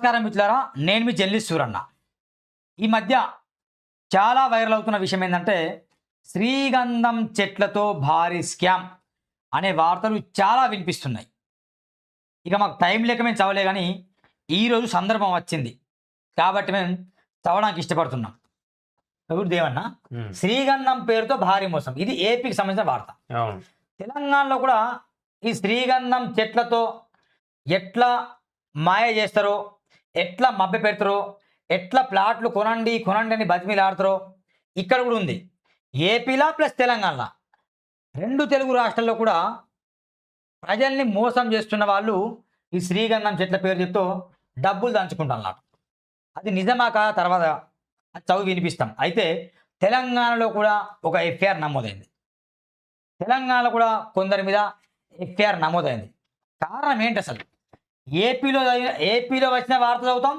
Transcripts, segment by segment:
నమస్కారం మిత్రులారా, నేను మీ జల్లి సూరన్న. ఈ మధ్య చాలా వైరల్ అవుతున్న విషయం ఏంటంటే శ్రీగంధం చెట్లతో భారీ స్కామ్ అనే వార్తలు చాలా వినిపిస్తున్నాయి. ఇక మాకు టైం లేక మేము చదవలే కానీ ఈరోజు సందర్భం వచ్చింది కాబట్టి మేము చదవడానికి ఇష్టపడుతున్నాం. ఎవరు దేవన్న, శ్రీగంధం పేరుతో భారీ మోసం. ఇది ఏపీకి సంబంధించిన వార్త. తెలంగాణలో కూడా ఈ శ్రీగంధం చెట్లతో ఎట్లా మాయ చేస్తారో, ఎట్లా మభ్య పెడతారో, ఎట్లా ప్లాట్లు కొనండి కొనండి అని బతిమిలాడతారో ఇక్కడ కూడా ఉంది. ఏపీలా ప్లస్ తెలంగాణలో రెండు తెలుగు రాష్ట్రాల్లో కూడా ప్రజల్ని మోసం చేస్తున్న వాళ్ళు ఈ శ్రీగంధం చెట్ల పేరు చెప్తూ డబ్బులు దంచుకుంటున్నారు. అది నిజమా కాదా తర్వాత అది చదువు వినిపిస్తాం. అయితే తెలంగాణలో కూడా ఒక ఎఫ్ఐఆర్ నమోదైంది. తెలంగాణలో కూడా కొందరి మీద ఎఫ్ఐఆర్ నమోదైంది. కారణం ఏంటి అసలు? ఏపీలో వచ్చిన వార్త చదువుతాం,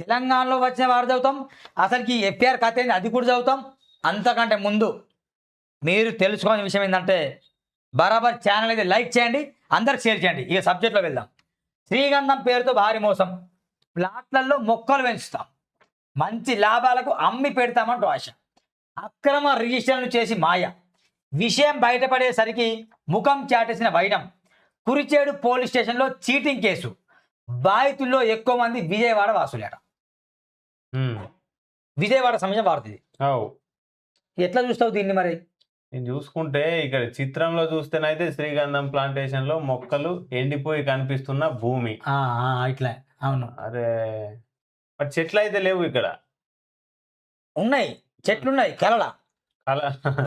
తెలంగాణలో వచ్చిన వార్త చదువుతాం, అసలుకి ఎఫ్ఐఆర్ కథ ఏంది అది కూడా చదువుతాం. అంతకంటే ముందు మీరు తెలుసుకోవాల్సిన విషయం ఏంటంటే బరాబర్ ఛానల్ అయితే లైక్ చేయండి, అందరికి షేర్ చేయండి. ఇక సబ్జెక్ట్లో వెళ్దాం. శ్రీగంధం పేరుతో భారీ మోసం. ప్లాట్లలో మొక్కలు పెంచుతాం, మంచి లాభాలకు అమ్మి పెడతామంటూ ఆశ. అక్రమ రిజిస్టర్లు చేసి మాయ. విషయం బయటపడేసరికి ముఖం చాటేసిన వైనం. కురిచేడు పోలీస్ స్టేషన్లో చీటింగ్ కేసు. బాధితుల్లో ఎక్కువ మంది విజయవాడ వాసులేట. విజయవాడ సంబంధించిన వార్త ఇది. ఎట్లా చూస్తావు దీన్ని? మరి నేను చూసుకుంటే ఇక్కడ చిత్రంలో చూస్తేనైతే శ్రీగంధం ప్లాంటేషన్ లో మొక్కలు ఎండిపోయి కనిపిస్తున్న భూమి ఇట్లా. అవును, అరే మరి చెట్లు అయితే లేవు ఇక్కడ. ఉన్నాయి, చెట్లున్నాయి.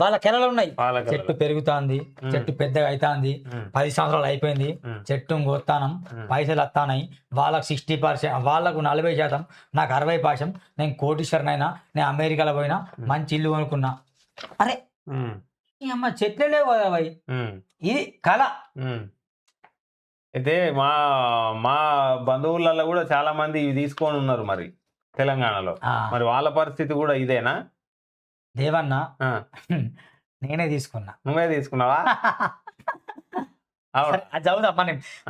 వాళ్ళ కెలలు ఉన్నాయి. చెట్టు పెరుగుతాంది, చెట్టు పెద్దగా అవుతాంది, 10 సంవత్సరాలు అయిపోయింది, చెట్టు గోత్తానం, పైసలు వస్తానాయి. వాళ్ళకు 60%, వాళ్ళకు 40%, నాకు 60%. నేను కోటీశ్వరనైనా, నేను అమెరికాలో పోయినా, మంచి ఇల్లు కొనుక్కున్నా. అరే అమ్మ చెట్లే లేవు కదా భయ్, ఇది కళ. అయితే మా బంధువులలో కూడా చాలా మంది ఇవి తీసుకొని ఉన్నారు మరి తెలంగాణలో. మరి వాళ్ళ పరిస్థితి కూడా ఇదేనా? దేవన్న, నేనే తీసుకున్నా. నువ్వే తీసుకున్నావా? అది చదువుదాం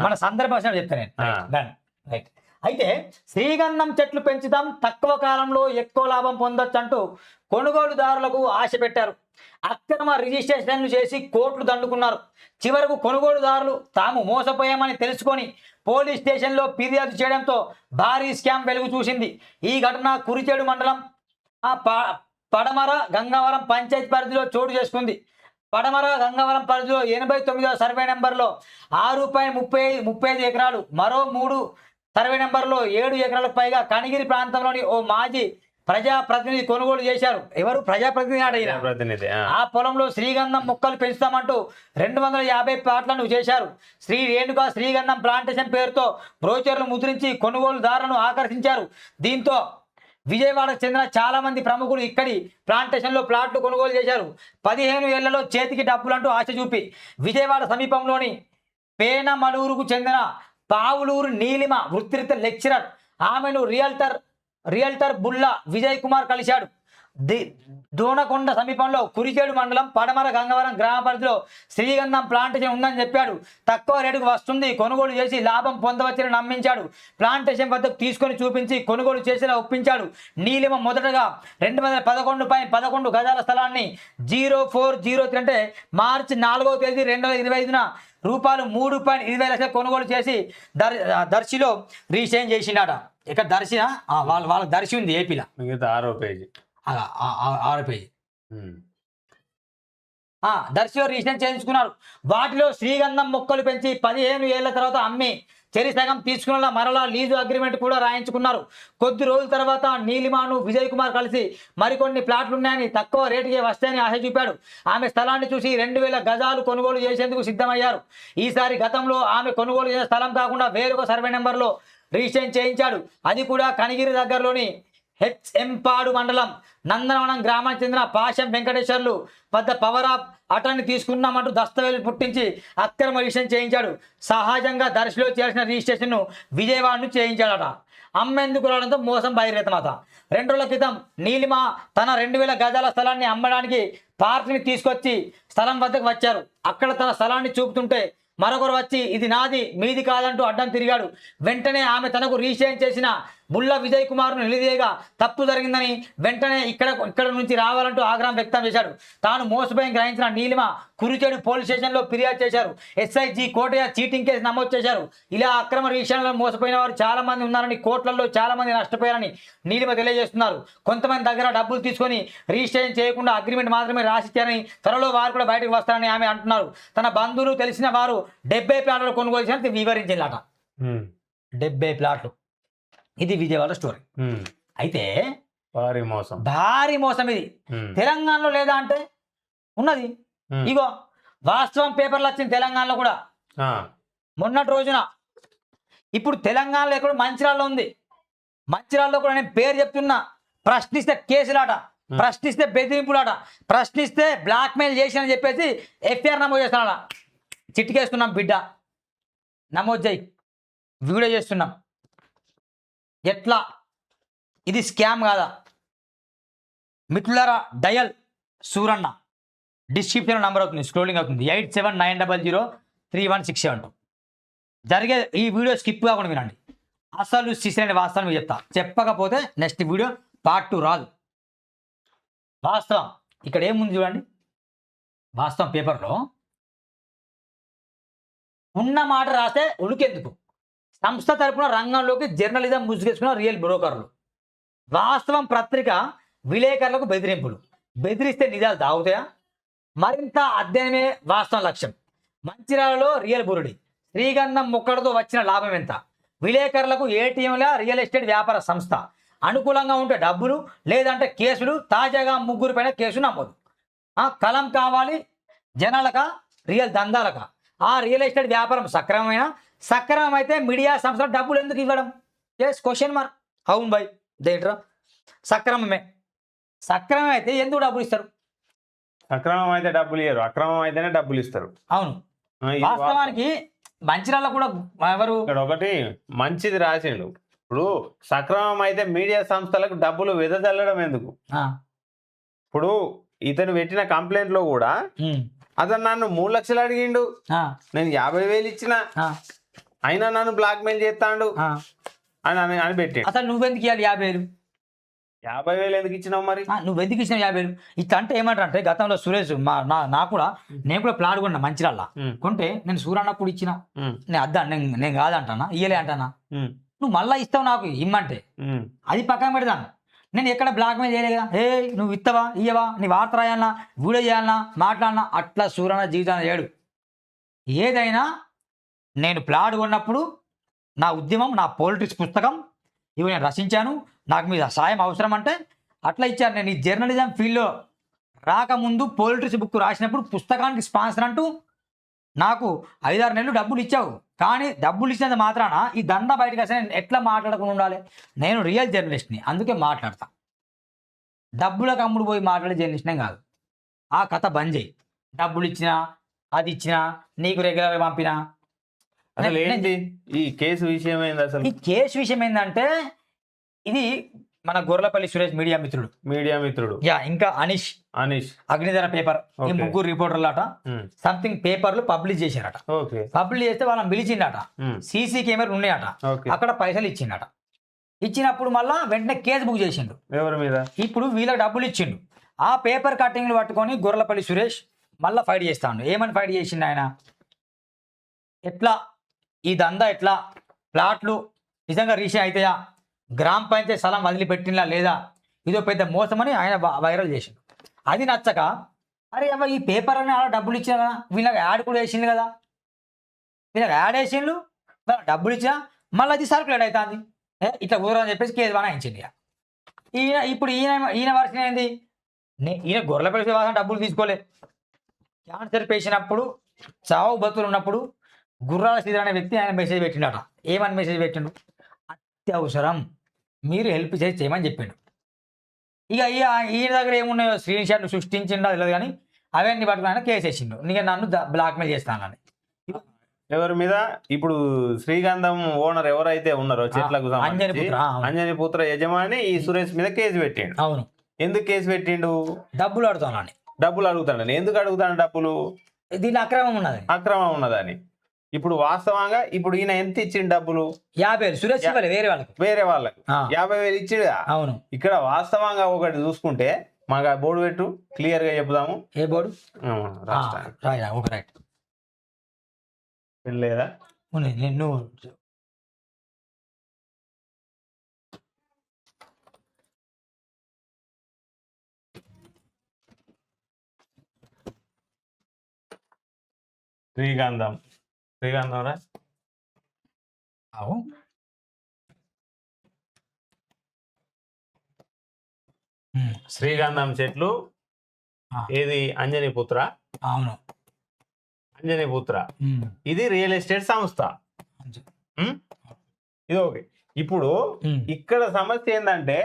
మన సందర్భం చెప్తాను. రైట్. అయితే శ్రీగంధం చెట్లు పెంచుదాం, తక్కువ కాలంలో ఎక్కువ లాభం పొందొచ్చు అంటూ కొనుగోలుదారులకు ఆశ పెట్టారు. అక్రమ రిజిస్ట్రేషన్లు చేసి కోట్లు దండుకున్నారు. చివరకు కొనుగోలుదారులు తాము మోసపోయామని తెలుసుకొని పోలీస్ స్టేషన్లో ఫిర్యాదు చేయడంతో భారీ స్కామ్ వెలుగు చూసింది. ఈ ఘటన కురిచేడు మండలం పడమర గంగవరం పంచాయతీ పరిధిలో చోటు చేసుకుంది. పడమర గంగవరం పరిధిలో 89వ సర్వే నెంబర్లో 6.35 ఎకరాలు, మరో 3 సర్వే నెంబర్లో 7 ఎకరాలకు పైగా కనిగిరి ప్రాంతంలోని ఓ మాజీ ప్రజాప్రతినిధి కొనుగోలు చేశారు. ఎవరు? ప్రజాప్రతినిధి. ఆ పొలంలో శ్రీగంధం మొక్కలు పెంచుతామంటూ 250 ప్లాట్లను చేశారు. శ్రీ రేణుకా శ్రీగంధం ప్లాంటేషన్ పేరుతో బ్రోచర్లు ముద్రించి కొనుగోలుదారులను ఆకర్షించారు. దీంతో విజయవాడకు చెందిన చాలా మంది ప్రముఖులు ఇక్కడి ప్లాంటేషన్లో ప్లాట్లు కొనుగోలు చేశారు. 15 ఏళ్లలో చేతికి డబ్బులంటూ ఆశ చూపి విజయవాడ సమీపంలోని పేనమలూరుకు చెందిన పావులూరు నీలిమ వృత్తిరీత్యా లెక్చరర్, ఆమెను రియల్టర్ బుల్లా విజయ్ కుమార్ కలిశాడు. దోనకొండ సమీపంలో కురిచేడు మండలం పడమర గంగవరం గ్రామ పరిధిలో శ్రీగంధం ప్లాంటేషన్ ఉందని చెప్పాడు. తక్కువ రేటుకు వస్తుంది, కొనుగోలు చేసి లాభం పొందవచ్చని నమ్మించాడు. ప్లాంటేషన్ వద్దకు తీసుకొని చూపించి కొనుగోలు చేసేలా ఒప్పించాడు. నీలిమ మొదటగా 211.11 గజాల స్థలాన్ని 0403 అంటే మార్చి 4వ తేదీ 2025న రూపాయలు 3.20 లక్షలు కొనుగోలు చేసి దర్శిలో రిజిస్ట్రేషన్ చేసిండట. ఇక్కడ దర్శినా వాళ్ళకి దర్శి ఉంది ఏపీలో. 6వ పేజీ దర్శిలో రిజిస్ట్రేషన్ చేయించుకున్నారు. వాటిలో శ్రీగంధం మొక్కలు పెంచి 15 ఏళ్ల తర్వాత అమ్మి చెరి సగం తీసుకున్న మరలా లీజు అగ్రిమెంట్ కూడా రాయించుకున్నారు. కొద్ది రోజుల తర్వాత నీలిమాను విజయ్ కుమార్ కలిసి మరికొన్ని ప్లాట్లు ఉన్నాయని, తక్కువ రేటుకే వస్తాయని ఆశ చూపాడు. ఆమె స్థలాన్ని చూసి 2000 గజాలు కొనుగోలు చేసేందుకు సిద్ధమయ్యారు. ఈసారి గతంలో ఆమె కొనుగోలు చేసిన స్థలం కాకుండా వేరొక సర్వే నెంబర్లో రిజిస్ట్రేషన్ చేయించాడు. అది కూడా కనిగిరి దగ్గరలోని హెచ్ఎంపాడు మండలం నందనవనం గ్రామానికి చెందిన పాశం వెంకటేశ్వర్లు వద్ద పవర్ ఆఫ్ అటర్నీ తీసుకున్నామంటూ దస్తావేజులు పుట్టించి అక్రమ రిజిస్ట్రేషన్ చేయించాడు. సహజంగా దర్శిలో చేసిన రిజిస్ట్రేషన్ను విజయవాడను చేయించాడట. అమ్మేందుకు రావడంతో మోసం బహిర్గతమత. 2 రోజుల క్రితం నీలిమ తన 2000 గజాల స్థలాన్ని అమ్మడానికి పార్టీని తీసుకొచ్చి స్థలం వద్దకు వచ్చారు. అక్కడ తన స్థలాన్ని చూపుతుంటే మరొకరు వచ్చి ఇది నాది మీది కాదంటూ అడ్డం తిరిగాడు. వెంటనే ఆమె తనకు రిజిస్ట్రేషన్ చేసిన బుల్ల విజయ్ కుమార్ను నిలదీయగా తప్పు జరిగిందని వెంటనే ఇక్కడ నుంచి రావాలంటూ ఆగ్రహం వ్యక్తం చేశాడు. తాను మోసపోయి గ్రహించిన నీలిమ కురిచేడు పోలీస్ స్టేషన్లో ఫిర్యాదు చేశారు. ఎస్ఐజీ కోటయ్య చీటింగ్ కేసు నమోదు చేశారు. ఇలా అక్రమ విషయంలో మోసపోయిన వారు చాలా మంది ఉన్నారని, కోట్లలో చాలా మంది నష్టపోయారని నీలిమ తెలియజేస్తున్నారు. కొంతమంది దగ్గర డబ్బులు తీసుకొని రిజిస్ట్రేషన్ చేయకుండా అగ్రిమెంట్ మాత్రమే రాసిచ్చారని, త్వరలో వారు కూడా బయటకు వస్తారని ఆమె అంటున్నారు. తన బంధువులు తెలిసిన వారు 70 ప్లాట్లు కొనుగోలు చేయాలని వివరించిందట. 70 ప్లాట్లు. ఇది విజయవాడ స్టోరీ. అయితే భారీ మోసం ఇది. తెలంగాణలో లేదా అంటే ఉన్నది. ఇగో వాస్తవం పేపర్లు వచ్చింది తెలంగాణలో కూడా మొన్నటి రోజున. ఇప్పుడు తెలంగాణలో ఎక్కడ మంచిర్యాలలో ఉంది. మంచిర్యాలలో కూడా నేను పేరు చెప్తున్నా. ప్రశ్నిస్తే కేసులాట, ప్రశ్నిస్తే బెదిరింపులాట, ప్రశ్నిస్తే బ్లాక్మెయిల్ చేసిన చెప్పేసి ఎఫ్ఐఆర్ నమోదు చేస్తున్నాడా. చిట్టుకేస్తున్నాం బిడ్డ, నమోదు చేయి, వీడియో చేస్తున్నాం. ఎట్లా ఇది స్కామ్ కాదా? మిత్రులారా, డయల్ సూరన్న డిస్క్రిప్షన్ నంబర్ అవుతుంది, స్క్రోలింగ్ అవుతుంది, 8790031672. జరిగే ఈ వీడియో స్కిప్ కాకుండా వినండి. అసలు శిశులైన వాస్తవం మీకు చెప్తా. చెప్పకపోతే నెక్స్ట్ వీడియో పార్ట్ 2 రాదు. వాస్తవం ఇక్కడ ఏముంది చూడండి. వాస్తవం పేపర్లో ఉన్న మాట రాస్తే ఉడికెందుకు? సంస్థ తరపున రంగంలోకి జర్నలిజం ముసుగేసుకున్న రియల్ బ్రోకర్లు. వాస్తవం పత్రిక విలేకరులకు బెదిరింపులు. బెదిరిస్తే నిజాలు దాగుతాయా? మరింత అధ్యయనమే వాస్తవం లక్ష్యం. మంచిర్యాలలో రియల్ బురుడి. శ్రీగంధం మొక్కలతో వచ్చిన లాభం ఎంత? విలేకరులకు ఏటీఎంల రియల్ ఎస్టేట్ వ్యాపార సంస్థ. అనుకూలంగా ఉంటే డబ్బులు, లేదంటే కేసులు. తాజాగా 3 పైన కేసు నమోదు. కలం కావాలి జనాలక, రియల్ దందాలక. ఆ రియల్ ఎస్టేట్ వ్యాపారం సక్రమం అయితే మీడియా సంస్థలు డబ్బులు ఎందుకు ఇవ్వడం? Question mark. అవును బాయ్, దేంట్రా సక్రమమే. సక్రమం అయితే ఎందుకు డబ్బులు ఇస్తారు? సక్రమం అయితే డబ్బులు ఇయ్యరు, అక్రమం అయితేనే డబ్బులు ఇస్తారు. అవును. వాస్తవానికి మంచిర్యాలలో కూడా ఎవరు ఇక్కడ ఒకటి మంచిది రాసిండు. ఇప్పుడు సక్రమం అయితే మీడియా సంస్థలకు డబ్బులు వెదజల్లడం ఎందుకు? ఇప్పుడు ఇతను పెట్టిన కంప్లైంట్ లో కూడా అతను నన్ను 3 లక్షలు అడిగిండు, నేను 50,000 ఇచ్చిన, అయినా నన్ను బ్లాక్ మెయిల్ చేస్తాడు అని పెట్టాడు. అసలు నువ్వెందుకు ఇవ్వాలి 50,000? 50,000 ఎందుకు ఇచ్చినావు మరి? నువ్వెందుకు ఇచ్చినావు 50,000? ఇట్లా అంటే ఏమంటారు అంటే, గతంలో సురేష్ నాకు కూడా, నేను కూడా ప్లాట్ కొన్నా మంచిర్యాల. కొంటే నేను సూరన్నప్పుడు ఇచ్చిన, నేను అద్దా నేను కాదంటానా, ఇయ్యలే అంటానా? నువ్వు మళ్ళీ ఇస్తావు నాకు ఇమ్మంటే, అది పక్కన పెడతాను. నేను ఎక్కడ బ్లాక్ మెయిల్ చేయలేదా? నువ్వు ఇస్తావా ఇయ్యవా, నీ వార్త రాయాలన్నా, వీడియో చేయాలన్నా, మాట్లాడినా, అట్లా సూరన్న జీవితాన్ని చేయడు. ఏదైనా నేను ప్లాట్ కొన్నప్పుడు నా ఉద్యమం, నా పొలిటిక్స్ పుస్తకం ఇవి నేను రచించాను, నాకు మీ సాయం అవసరం అంటే అట్లా ఇచ్చాను. నేను ఈ జర్నలిజం ఫీల్డ్లో రాకముందు పొలిటిక్స్ బుక్ రాసినప్పుడు పుస్తకానికి స్పాన్సర్ అంటూ నాకు 5-6 నెలలు డబ్బులు ఇచ్చావు. కానీ డబ్బులు ఇచ్చినంత మాత్రాన ఈ దందా బయటకు వస్తే నేను ఎట్లా మాట్లాడకుండా ఉండాలి? నేను రియల్ జర్నలిస్ట్ని, అందుకే మాట్లాడతా. డబ్బులకు అమ్ముడు పోయి మాట్లాడే జర్నలిస్ట్నే కాదు. ఆ కథ బంద్ చేయి. డబ్బులు ఇచ్చినా, అది ఇచ్చినా, నీకు రెగ్యులర్గా పంపినా. అసలు ఏంటి ఈ కేసు విషయం ఏంది? అసలు ఈ కేసు విషయం ఏంటంటే, ఇది మన గొర్రెలపల్లి సురేష్ మీడియా మిత్రుడు ఇంకా అనీష్ అగ్నిధర పేపర్, ఈ 3 రిపోర్టర్లు అట సంథింగ్ పేపర్లు పబ్లిష్ చేశారట. పబ్లిష్ చేస్తే వాళ్ళని పిలిచిండట. సీసీ కెమెరాలు ఉన్నాయట, అక్కడ పైసలు ఇచ్చిండట. ఇచ్చినప్పుడు మళ్ళా వెంటనే కేసు బుక్ చేసిండు. ఎవరి మీద? ఇప్పుడు వీళ్ళకి డబ్బులు ఇచ్చిండు. ఆ పేపర్ కట్టింగ్లు పట్టుకొని గొర్రెలపల్లి సురేష్ మళ్ళీ ఫైట్ చేస్తాడు. ఏమని ఫైట్ చేసిండు ఆయన? ఎట్లా ఈ దందా, ఎట్లా ప్లాట్లు నిజంగా రీషే అవుతాయా, గ్రామ పంచాయతీ స్థలం వదిలిపెట్టినా లేదా, ఇదో పెద్ద మోసమని ఆయన వైరల్ చేసిండు. అది నచ్చక, అరే అవ్వ ఈ పేపర్ అని అలా డబ్బులు ఇచ్చినా కదా, వీళ్ళకి యాడ్ కూడా వేసిండు కదా, వీళ్ళకి యాడ్ వేసిండు, డబ్బులు ఇచ్చినా మళ్ళీ అది సర్క్యులేట్ అవుతుంది, ఇట్లా కుదరని చెప్పేసి కేసు బనాయించింది. ఇప్పుడు ఈయన వర్షన్ ఏంది? ఈయన గొర్రెలపల్లి వాసన డబ్బులు తీసుకోలే. క్యాన్సర్ పేషెంట్ అప్పుడు, చావు బతులు ఉన్నప్పుడు గుర్రాల శ్రీధర్ అనే వ్యక్తి ఆయన మెసేజ్ పెట్టిండట. ఏమని మెసేజ్ పెట్టిండు? అత్యవసరం, మీరు హెల్ప్ చేయమని చెప్పిండు. ఇక ఈయన దగ్గర ఏమున్నాయో స్క్రీన్ షాట్లు సృష్టించిండో తెలియదు, కానీ అవన్నీ పట్టుకుని కేసు వేసిండు. నీకు నన్ను బ్లాక్మెయిల్ చేస్తానని. ఎవరి మీద? ఇప్పుడు శ్రీగంధం ఓనర్ ఎవరైతే ఉన్నారో చెట్లకు అంజనీపుత్ర యజమాని ఈ సురేష్ మీద కేసు పెట్టిండు. అవును. ఎందుకు కేసు పెట్టిండు? డబ్బులు అడుగుతానని. డబ్బులు అడుగుతాడని. ఎందుకు అడుగుతాను డబ్బులు? దీని అక్రమం ఉన్నదని. ఇప్పుడు వాస్తవంగా ఇప్పుడు ఈయన ఎంత ఇచ్చిండు డబ్బులు 50,000 సురేష్ ఇవ్వాలి వేరే వాళ్ళకి. వేరే వాళ్ళకి 50,000 ఇచ్చిడుగా. అవును. ఇక్కడ వాస్తవంగా ఒకటి చూసుకుంటే మాకు ఆ బోర్డు పెట్టు క్లియర్ గా చెప్దాము. ఏ బోర్డు? రాష్ట్రానికి రైట్ లేదా నువ్వు శ్రీగంధం రా అవు శ్రీగంధం చెట్లు ఏది అంజనీ పుత్ర. అవును అంజనీ పుత్ర ఇది రియల్ ఎస్టేట్ సంస్థ. ఇది ఓకే. ఇప్పుడు ఇక్కడ సమస్య ఏంటంటే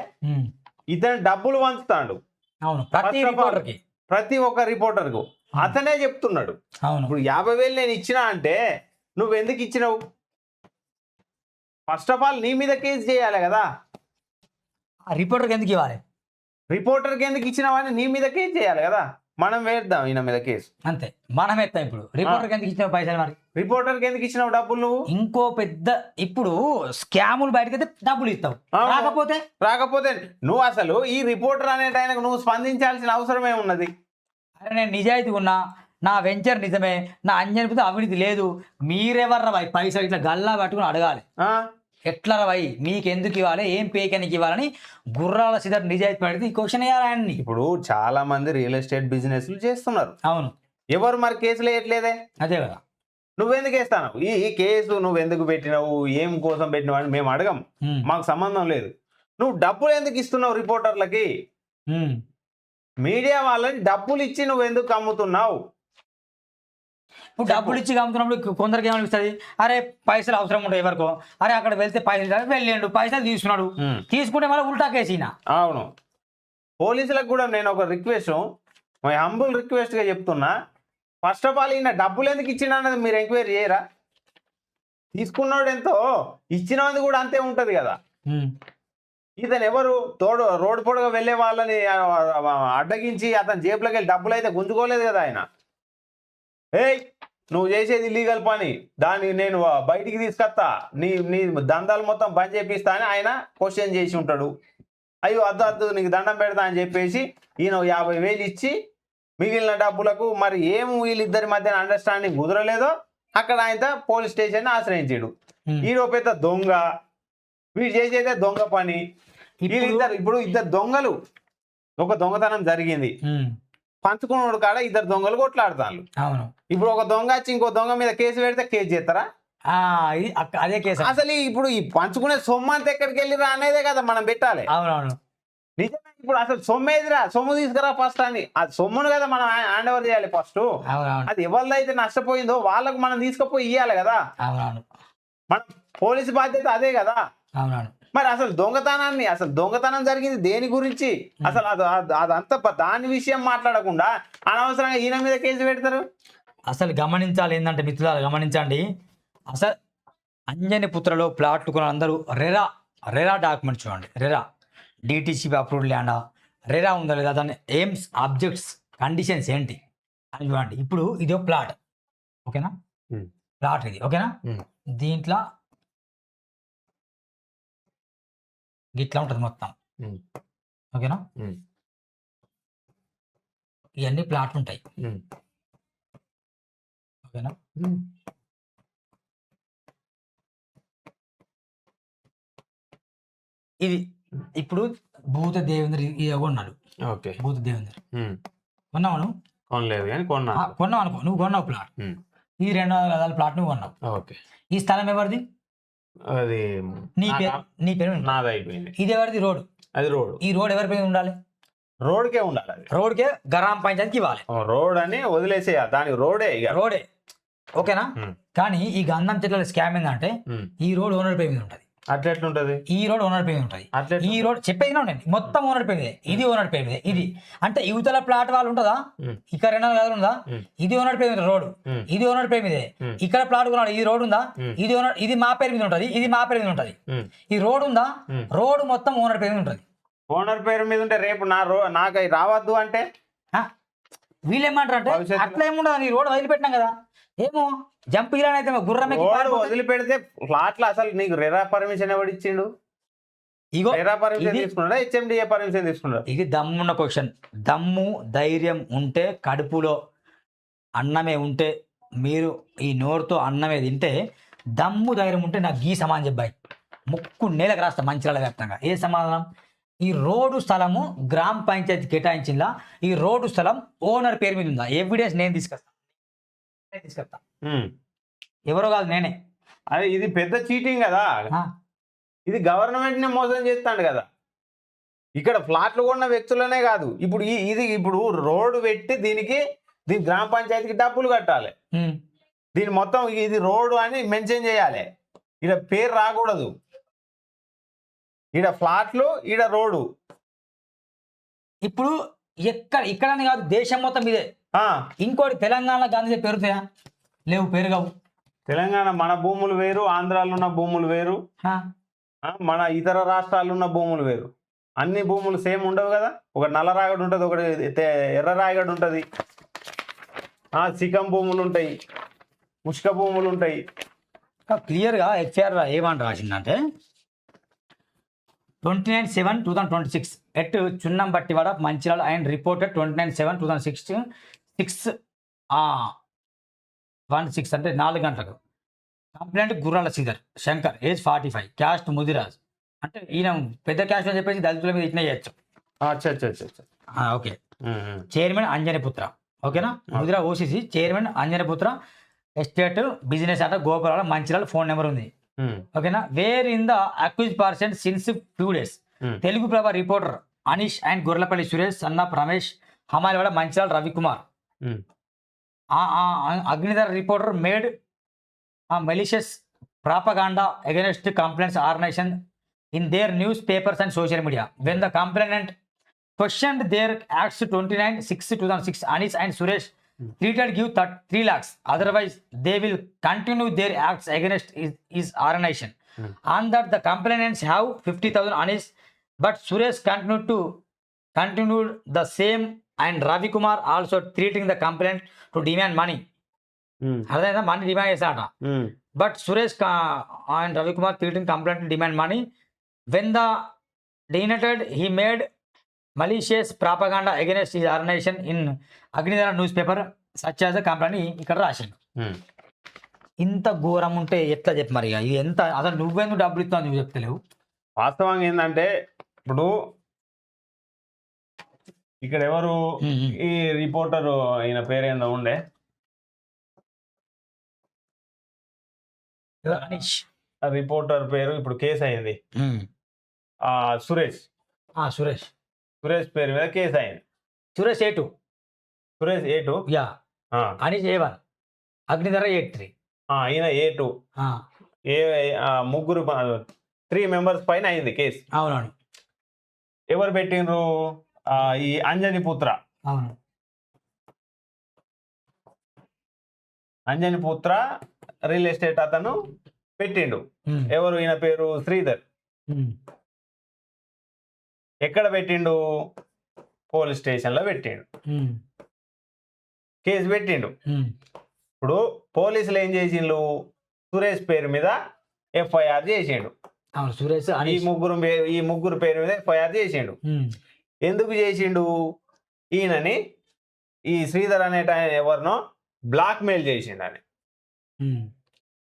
ఇతను డబ్బులు పంచుతాడు. అవును ప్రతి ఒక్క రిపోర్టర్ కు అతనే చెప్తున్నాడు. ఇప్పుడు 50,000 నేను ఇచ్చినా అంటే నువ్వు ఎందుకు ఇచ్చినావు? ఫస్ట్ ఆఫ్ ఆల్ నీ మీద కేసు చేయాలి కదా. రిపోర్టర్కి ఎందుకు ఇవ్వాలి? రిపోర్టర్కి ఎందుకు ఇచ్చినావని నీ మీద కేసు చేయాలి కదా. మనం వేద్దాం ఈయన మీద కేసు అంతే. మనం ఎత్తాం. ఇప్పుడు రిపోర్టర్కి ఎందుకు ఇచ్చినావు పైసలు? మరి రిపోర్టర్కి ఎందుకు ఇచ్చినావు డబ్బులు? నువ్వు ఇంకో పెద్ద ఇప్పుడు స్కాములు బయటకైతే డబ్బులు ఇస్తావు, రాకపోతే నువ్వు అసలు ఈ రిపోర్టర్ అనే ఆయనకు నువ్వు స్పందించాల్సిన అవసరమే ఉన్నది. అరే నేను నిజాయితీ ఉన్నా, నా వెంచర్ నిజమే, నా అంజనీ అవినీతి లేదు, మీరెవర్రా బాయ్ పైసలు ఇట్లా గల్లా పట్టుకుని అడగాలి. ఎట్లా రవాయి మీకు ఎందుకు ఇవ్వాలి, ఏం పేకెనికి ఇవ్వాలని గుర్రాల సిద్ధ నిజాయితీ పడితే ఈ క్వశ్చన్ వేయాలని. ఇప్పుడు చాలా మంది రియల్ ఎస్టేట్ బిజినెస్లు చేస్తున్నారు. అవును. ఎవరు మరి కేసులు వేయట్లేదే? అదే కదా. నువ్వెందుకు వేస్తావు? ఈ కేసు నువ్వు ఎందుకు పెట్టినావు, ఏం కోసం పెట్టినావు అని మేము అడగం, మాకు సంబంధం లేదు. నువ్వు డబ్బులు ఎందుకు ఇస్తున్నావు రిపోర్టర్లకి? మీడియా వాళ్ళని డబ్బులు ఇచ్చి నువ్వు ఎందుకు అమ్ముతున్నావు? ఇప్పుడు డబ్బులు ఇచ్చి అమ్ముతున్నప్పుడు కొందరికి ఏమనిపిస్తుంది, అరే పైసలు అవసరం ఉంటాయి ఎవరికో, అరే అక్కడ వెళ్తే పైసలు వెళ్ళిండు, పైసలు తీసుకున్నాడు, తీసుకుంటే మళ్ళీ ఉల్టా కేసిన. అవును. పోలీసులకు కూడా నేను ఒక రిక్వెస్ట్, మై హంబుల్ రిక్వెస్ట్గా చెప్తున్నా, ఫస్ట్ ఆఫ్ ఆల్ ఈయన డబ్బులు ఎందుకు ఇచ్చినా అన్నది మీరు ఎంక్వైరీ చేయరా? తీసుకున్నాడు ఎంతో, ఇచ్చినది కూడా అంతే ఉంటుంది కదా. ఇతను ఎవరు రోడ్డు పొడగా వెళ్ళే వాళ్ళని అడ్డగించి అతని జేబులోకి వెళ్ళి డబ్బులు అయితే గుంజుకోలేదు కదా ఆయన. ఏయ్ నువ్వు చేసేది ఇల్లీగల్ పని, దాన్ని నేను బయటికి తీసుకొస్తా, నీ దందాలు మొత్తం బంద్ చేపిస్తా అని ఆయన క్వశ్చన్ చేసి ఉంటాడు. అయ్యో అద్దు నీకు దండం పెడతా అని చెప్పేసి ఈయన 50,000 ఇచ్చి మిగిలిన డబ్బులకు మరి ఏం వీళ్ళిద్దరి మధ్యన అండర్స్టాండింగ్ కుదరలేదో అక్కడ ఆయన పోలీస్ స్టేషన్ ఆశ్రయించాడు. ఈయన పెద్ద దొంగ, వీడు చేసేదే దొంగ పని. ఇప్పుడు ఇద్దరు దొంగలు, ఒక దొంగతనం జరిగింది, పంచుకున్నాడు కాడ ఇద్దరు దొంగలు కొట్లాడతారు. అవును. ఇప్పుడు ఒక దొంగ వచ్చి ఇంకో దొంగ మీద కేసు పెడితే కేసు చేస్తారా? అదే కేసు. అసలు ఇప్పుడు ఈ పంచుకునే సొమ్ము అంతా ఎక్కడికి వెళ్ళిరా అనేదే కదా మనం పెట్టాలి. అవునవును. నిజమే. ఇప్పుడు అసలు సొమ్ము ఏదిరా, సొమ్ము తీసుకురా ఫస్ట్ అని, అది సొమ్మును కదా మనం హ్యాండ్ ఓవర్ చేయాలి ఫస్ట్. అది ఎవరిదైతే నష్టపోయిందో వాళ్ళకు మనం తీసుకుపోయి ఇవ్వాలి కదా. మన పోలీసు బాధ్యత అదే కదా. మరి అసలు దొంగతనం జరిగింది దేని గురించి? అసలు అదంతా దాని విషయం మాట్లాడకుండా అనవసరంగా ఈయన మీద కేసు పెడతారు. అసలు గమనించాలి ఏంటంటే మిత్రులారా, గమనించండి. అసలు అంజనీ పుత్రలో ప్లాట్లు కొన్న అందరూ రెరా డాక్యుమెంట్ చూడండి. రెరా డిటిసి అప్రూవ్డ్ ల్యాండా, రెరా ఉందా లేదా, దాని ఎయిమ్స్, ఆబ్జెక్ట్స్, కండిషన్స్ ఏంటి అని చూడండి. ఇప్పుడు ఇది ఒక ప్లాట్, ఓకేనా? ప్లాట్ ఇది, ఓకేనా? దీంట్లో ఇట్లా ఉంటుంది మొత్తం, ఓకేనా? ఇవన్నీ ప్లాట్లు ఉంటాయి, ఓకేనా? ఇది ఇప్పుడు భూత దేవేంద్ర కొన్నాడు. ఓకే. భూత దేవేంద్ర కొన్నావు, కొనలేదు కానీ కొన్నావు అనుకో, నువ్వు కొన్నావు ప్లాట్. ఇది 200 గదాల ప్లాట్ నువ్వు కొన్నావు. ఓకే. ఈ స్థలం ఎవరిది? అది నీ పేరు నాది అయిపోయింది. ఇది ఎవరిది? రోడ్. అది రోడ్. ఈ రోడ్ ఎవరి పేరు ఉండాలి? రోడ్కే ఉండాలి. రోడ్కే గ్రామ పంచాయతీకి ఇవ్వాలి. రోడ్ అని వదిలేసేయాలి, దానికి రోడే రోడే, ఓకేనా? కానీ ఈ గంధం చెట్ల స్కామ్ ఏంటంటే ఈ రోడ్ ఓనర్ పేరు మీద ఉంటుంది. అట్లా ఎట్లుంటది? ఈ రోడ్ ఓనర్ పేరు ఉంటుంది. ఈ రోడ్ చెప్పేది ఉండండి, మొత్తం ఓనర్ పేరు మీద, ఇది ఓనర్ పేరు మీద. ఇది అంటే యువతల ప్లాట్ వాళ్ళు ఉంటుందా, ఇక్కడ 200 గదులు ఉందా, ఇది ఓనర్ పేరు మీద రోడ్, ఇది ఓనర్ పేరు మీదే. ఇక్కడ ప్లాట్ కొన్నాడు, ఇది రోడ్ ఉందా, ఇది ఓనర్, ఇది మా పేరు మీద ఉంటుంది, ఇది మా పేరు మీద ఉంటుంది. ఈ రోడ్ ఉందా, రోడ్ మొత్తం ఓనర్ పేరు మీద ఉంటుంది. ఓనర్ పేరు మీద ఉంటే రేపు నాకు రావద్దు అంటే వీళ్ళు ఏమంటారు అంటే భవిష్యత్తులో- అట్లా ఏముండదు ఈ రోడ్ వదిలిపెట్టినాం కదా ఏమో జంప్ అయితే గుర్రం ఎక్కి రోడ్డు పారిపోతుంది. వదిలిపెడితే ఫ్లాట్ లో అసలు నీకు రెరా పర్మిషన్ ఎవడు ఇచ్చిండు? ఇగో రెరా పర్మిషన్ ఇది- తీసుకున్నాడా, హెచ్ఎండిఏ పర్మిషన్ తీసుకున్నాడా? ఇది దమ్మున్న క్వశ్చన్. దమ్ము ధైర్యం ఉంటే కడుపులో అన్నమే ఉంటే మీరు ఈ నోరుతో అన్నమే తింటే దమ్ము ధైర్యం ఉంటే నాకు గీ సమానం చెప్పాయి ముక్కు నేలకు రాస్తా మంచిర్యాల వ్యాప్తంగా. ఏ సమాధానం? ఈ రోడ్డు స్థలము గ్రామ పంచాయతీ కేటాయించిందా, ఈ రోడ్డు స్థలం ఓనర్ పేరు మీద ఉందా? ఎవిడెన్స్ నేను తీసుకొస్తా. ఎవరో కాదు నేనే. అది ఇది పెద్ద చీటింగ్ కదా. ఆ, ఇది గవర్నమెంట్ నే మోసం చేస్తాడు కదా. ఇక్కడ ఫ్లాట్లు కొన్న వ్యక్తులనే కాదు, ఇప్పుడు ఇది ఇప్పుడు రోడ్డు పెట్టి దీని గ్రామ పంచాయతీకి డబ్బులు కట్టాలి. ఉమ్. దీని మొత్తం ఇది రోడ్డు అని మెన్షన్ చేయాలి. ఈడ పేరు రాకూడదు. ఈడ ఫ్లాట్లు, ఈడ రోడ్డు. ఇప్పుడు ఇక్కడని కాదు దేశం మొత్తం ఇదే. ఇంకోటి తెలంగాణ గాంధీ పెరుగుతాయా? లేవు, పెరగవు. తెలంగాణ మన భూములు వేరు, ఆంధ్రాలో ఉన్న భూములు వేరు, ఆ, మన ఇతర రాష్ట్రాల్లో ఉన్న భూములు వేరు. అన్ని భూములు సేమ్ ఉండవు కదా. ఒక నల్ల రాగడి ఉంటుంది, ఒకటి ఎర్ర రాగడి ఉంటుంది, సికం భూములు ఉంటాయి, ఉష్క భూములు ఉంటాయి. క్లియర్గా హెచ్ఆర్ ఏమని రాసిందంటే 29/7/2026 ఎట్ చున్నంబట్టివాడ మంచిర్యాల అండ్ రిపోర్టెడ్ 29/7/2016 6:16 అంటే 4 గంటలకు. కంప్లైంట్ గుర్రాల శ్రీధర్ శంకర్ ఏజ్ 45 క్యాస్ట్ ముదిరాజ్. అంటే ఈయన పెద్ద క్యాస్ట్ అని చెప్పేసి దళితుల మీద ఇట్లా చేయొచ్చు. ఓకే. చైర్మన్ అంజనీపుత్ర. ఓకేనా? ముదిరా OCC chairman Anjaniputra estate business అట గోపాల మంచిర్యాల. ఫోన్ నెంబర్ ఉంది. ఓకేనా? Where in the accuse person since few days. Telugu Prabha reporter Anish and Gorrelapalli Suresh Sannap Ramesh Hamaliwada Mancherial Ravikumar. Agnidhara reporter made malicious propaganda against complaints organisation in their newspapers and social media. When the complainant questioned their acts 29/6/2006 Anish and Suresh treated give 3 lakhs, otherwise they will continue their acts against his organization. On that the complainants have 50,000 Anish, but Suresh continued the same and Ravi Kumar also treating the complainant to demand money. అర్థమైందా? Money demand చేశాట. But Suresh and Ravi Kumar treating complainant to demand money. When the denoted he made malicious propaganda against his organization in Agnidhara newspaper such as a company. ఇక్కడ రాసిండు. ఇంత ఘోరం ఉంటే ఎట్లా చెప్పు మరి? ఇది ఎంత అసలు నువ్వెందుకు డబ్బులు ఇస్తావు నువ్వు చెప్తలేవు? వాస్తవంగా ఏంటంటే ఇప్పుడు ఇక్కడ ఎవరు ఈ రిపోర్టర్ ఈయన పేరేందో ఉండే అనీష్ రిపోర్టర్ పేరు ఇప్పుడు కేసు అయింది. సురేష్ సురేష్ పేరు మీద కేసు అయింది. Suresh A2 yeah, Anish A1, అగ్నిధర 83. ఈయన A2 ముగ్గురు 3 మెంబర్స్ పైన అయింది కేసు. అవునవును. ఎవరు పెట్టిండ్రు? ఈ అంజని పుత్ర. అవును. అంజని పుత్ర రియల్ ఎస్టేట్ అతను పెట్టిండు. ఎవరు? ఈయన పేరు శ్రీధర్. ఎక్కడ పెట్టిండు? పోలీస్ స్టేషన్లో పెట్టిండు, కేసు పెట్టిండు. ఇప్పుడు పోలీసులు ఏం చేసిండు? సురేష్ పేరు మీద ఎఫ్ఐఆర్ చేసిండు. సురేష్ ఈ ముగ్గురు పేరు మీద ఎఫ్ఐఆర్ చేసిండు. ఎందుకు చేసిండు? ఈయనని ఈ శ్రీధర్ అనేట ఎవరినో బ్లాక్ మెయిల్ చేసిండు అని.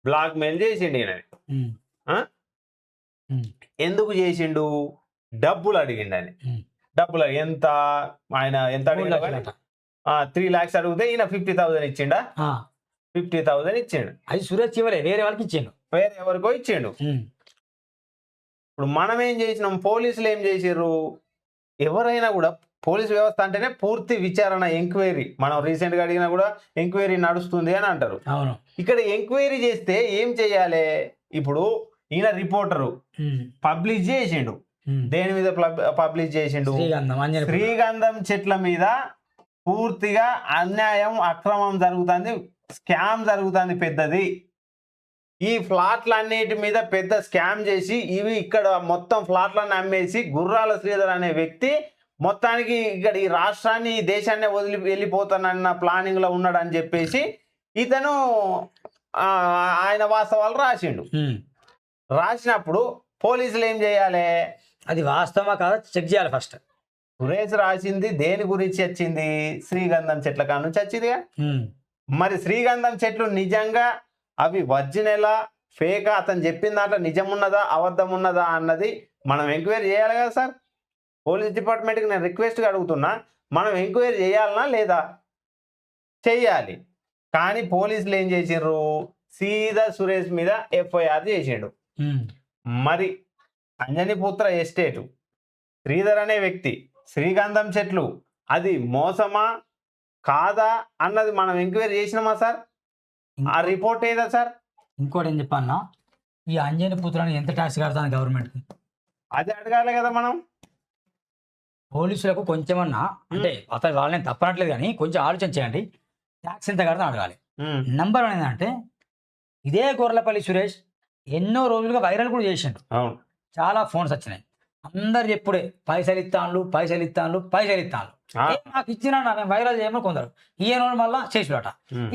బ్లాక్ మెయిల్ చేసిండు ఈయనని. ఎందుకు చేసిండు? డబ్బులు అడిగిండని. డబ్బులు ఎంత? ఆయన ఎంత అడిగిండు? 3 lakhs అడిగితే ఈయన 50,000 ఇచ్చిండా? 50,000 ఇచ్చిండు. అది సురేష్ ఇవ్వలే, వేరే వాళ్ళకి ఇచ్చిండు, వేరే ఎవరికో ఇచ్చిండు. ఇప్పుడు మనం ఏం చేసినాం? పోలీసులు ఏం చేసిర్రు? ఎవరైనా కూడా పోలీస్ వ్యవస్థ అంటేనే పూర్తి విచారణ, ఎంక్వైరీ. మనం రీసెంట్ గా అడిగినా కూడా ఎంక్వైరీ నడుస్తుంది అని అంటారు. ఇక్కడ ఎంక్వైరీ చేస్తే ఏం చేయాలి? ఇప్పుడు ఈయన రిపోర్టరు పబ్లిష్ చేసిండు. దేని మీద పబ్లిష్ చేసిండు? శ్రీగంధం చెట్ల మీద పూర్తిగా అన్యాయం, అక్రమం జరుగుతుంది, స్కామ్ జరుగుతుంది పెద్దది. ఈ ఫ్లాట్లన్నిటి మీద పెద్ద స్కామ్ చేసి ఇవి ఇక్కడ మొత్తం ఫ్లాట్లను అమ్మేసి గుర్రాల శ్రీధర్ అనే వ్యక్తి మొత్తానికి ఇక్కడ ఈ రాష్ట్రాన్ని ఈ దేశాన్ని వదిలి వెళ్ళిపోతానన్న ప్లానింగ్ లో ఉన్నాడు అని చెప్పేసి ఇతను ఆయన వాస్తవాలు రాసిండు. రాసినప్పుడు పోలీసులు ఏం చేయాలి? అది వాస్తవమా కాదా చెక్ చేయాలి ఫస్ట్. సురేష్ రాసింది దేని గురించి వచ్చింది? శ్రీగంధం చెట్ల కాడ నుంచి వచ్చిందిగా. మరి శ్రీగంధం చెట్లు నిజంగా అవి ఒరిజినలా ఫేకా, అతను చెప్పిన దాంట్లో నిజం ఉన్నదా అబద్ధం ఉన్నదా అన్నది మనం ఎంక్వైరీ చేయాలి కదా సార్. పోలీస్ డిపార్ట్మెంట్కి నేను రిక్వెస్ట్గా అడుగుతున్నా, మనం ఎంక్వైరీ చేయాలనా లేదా? చెయ్యాలి. కానీ పోలీసులు ఏం చేసిండ్రు? సీదా సురేష్ మీద ఎఫ్ఐఆర్ చేసిండు. మరి అంజనిపుత్ర ఎస్టేటు, శ్రీధర్ అనే వ్యక్తి, శ్రీగంధం చెట్లు అది మోసమా కాదా అన్నది మనం ఎంక్వైరీ చేసినామా సార్? ఆ రిపోర్ట్ ఏదా సార్? ఇంకోటి ఏం చెప్పన్నా, ఈ అంజని పుత్రాన్ని ఎంత ట్యాక్స్ కడతాను గవర్నమెంట్కి? అది అడగాలి కదా మనం. పోలీసులకు కొంచెమన్నా అంటే అతను వాళ్ళని తప్పనట్లేదు కానీ కొంచెం ఆలోచన చేయండి. ట్యాక్స్ ఎంత కడతాను అడగాలి. నంబర్ 1 ఏంటంటే ఇదే గొర్రెలపల్లి సురేష్ ఎన్నో రోజులుగా వైరల్ కూడా చేసిండు. అవును, చాలా ఫోన్స్ వచ్చినాయి. అందరు చెప్పుడే పైసలు ఇస్తాను పైసలు ఇస్తాను పైసలు ఇస్తాను, నాకు ఇచ్చినా మేము వైరల్ చేయమని కొందరు. ఈయన మళ్ళీ చేసిడట.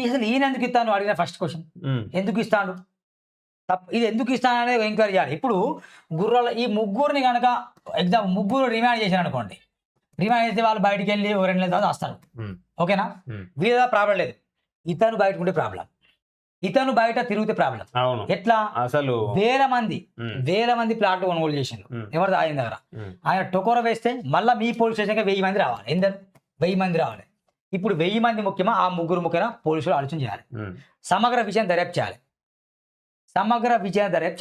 అసలు ఈయన ఎందుకు ఇస్తాను అడిగిన ఫస్ట్ క్వశ్చన్, ఎందుకు ఇస్తాడు? ఇది ఎందుకు ఇస్తాను అనేది ఎంక్వైరీ చేయాలి. ఇప్పుడు గుర్రాల ఈ ముగ్గురిని కనుక ఎగ్జాంపుల్ ముగ్గురు రిమాండ్ చేశారు అనుకోండి, రిమాండ్ చేస్తే వాళ్ళు బయటికి వెళ్ళి 2 నెలల తర్వాత వస్తారు. ఓకేనా? వీళ్ళ ప్రాబ్లం లేదు, ఇతను బయటకు ఉంటే ప్రాబ్లం, ఇతను బయట తిరిగితే ప్రాబ్లం. ఎట్లా? అసలు వేల మంది ప్లాట్లు కొనుగోలు చేసిండు ఎవరిది? ఆయన దగ్గర. ఆయన టొకోర వేస్తే మళ్ళీ మీ పోలీస్ స్టేషన్కి 1000 మంది రావాలి. ఎందరు? 1000 మంది రావాలి. ఇప్పుడు 1000 మంది ముఖ్యమా ఆ ముగ్గురు ముఖ్యమా? పోలీసులు ఆలోచన చేయాలి. సమగ్ర విషయం దర్యాప్తు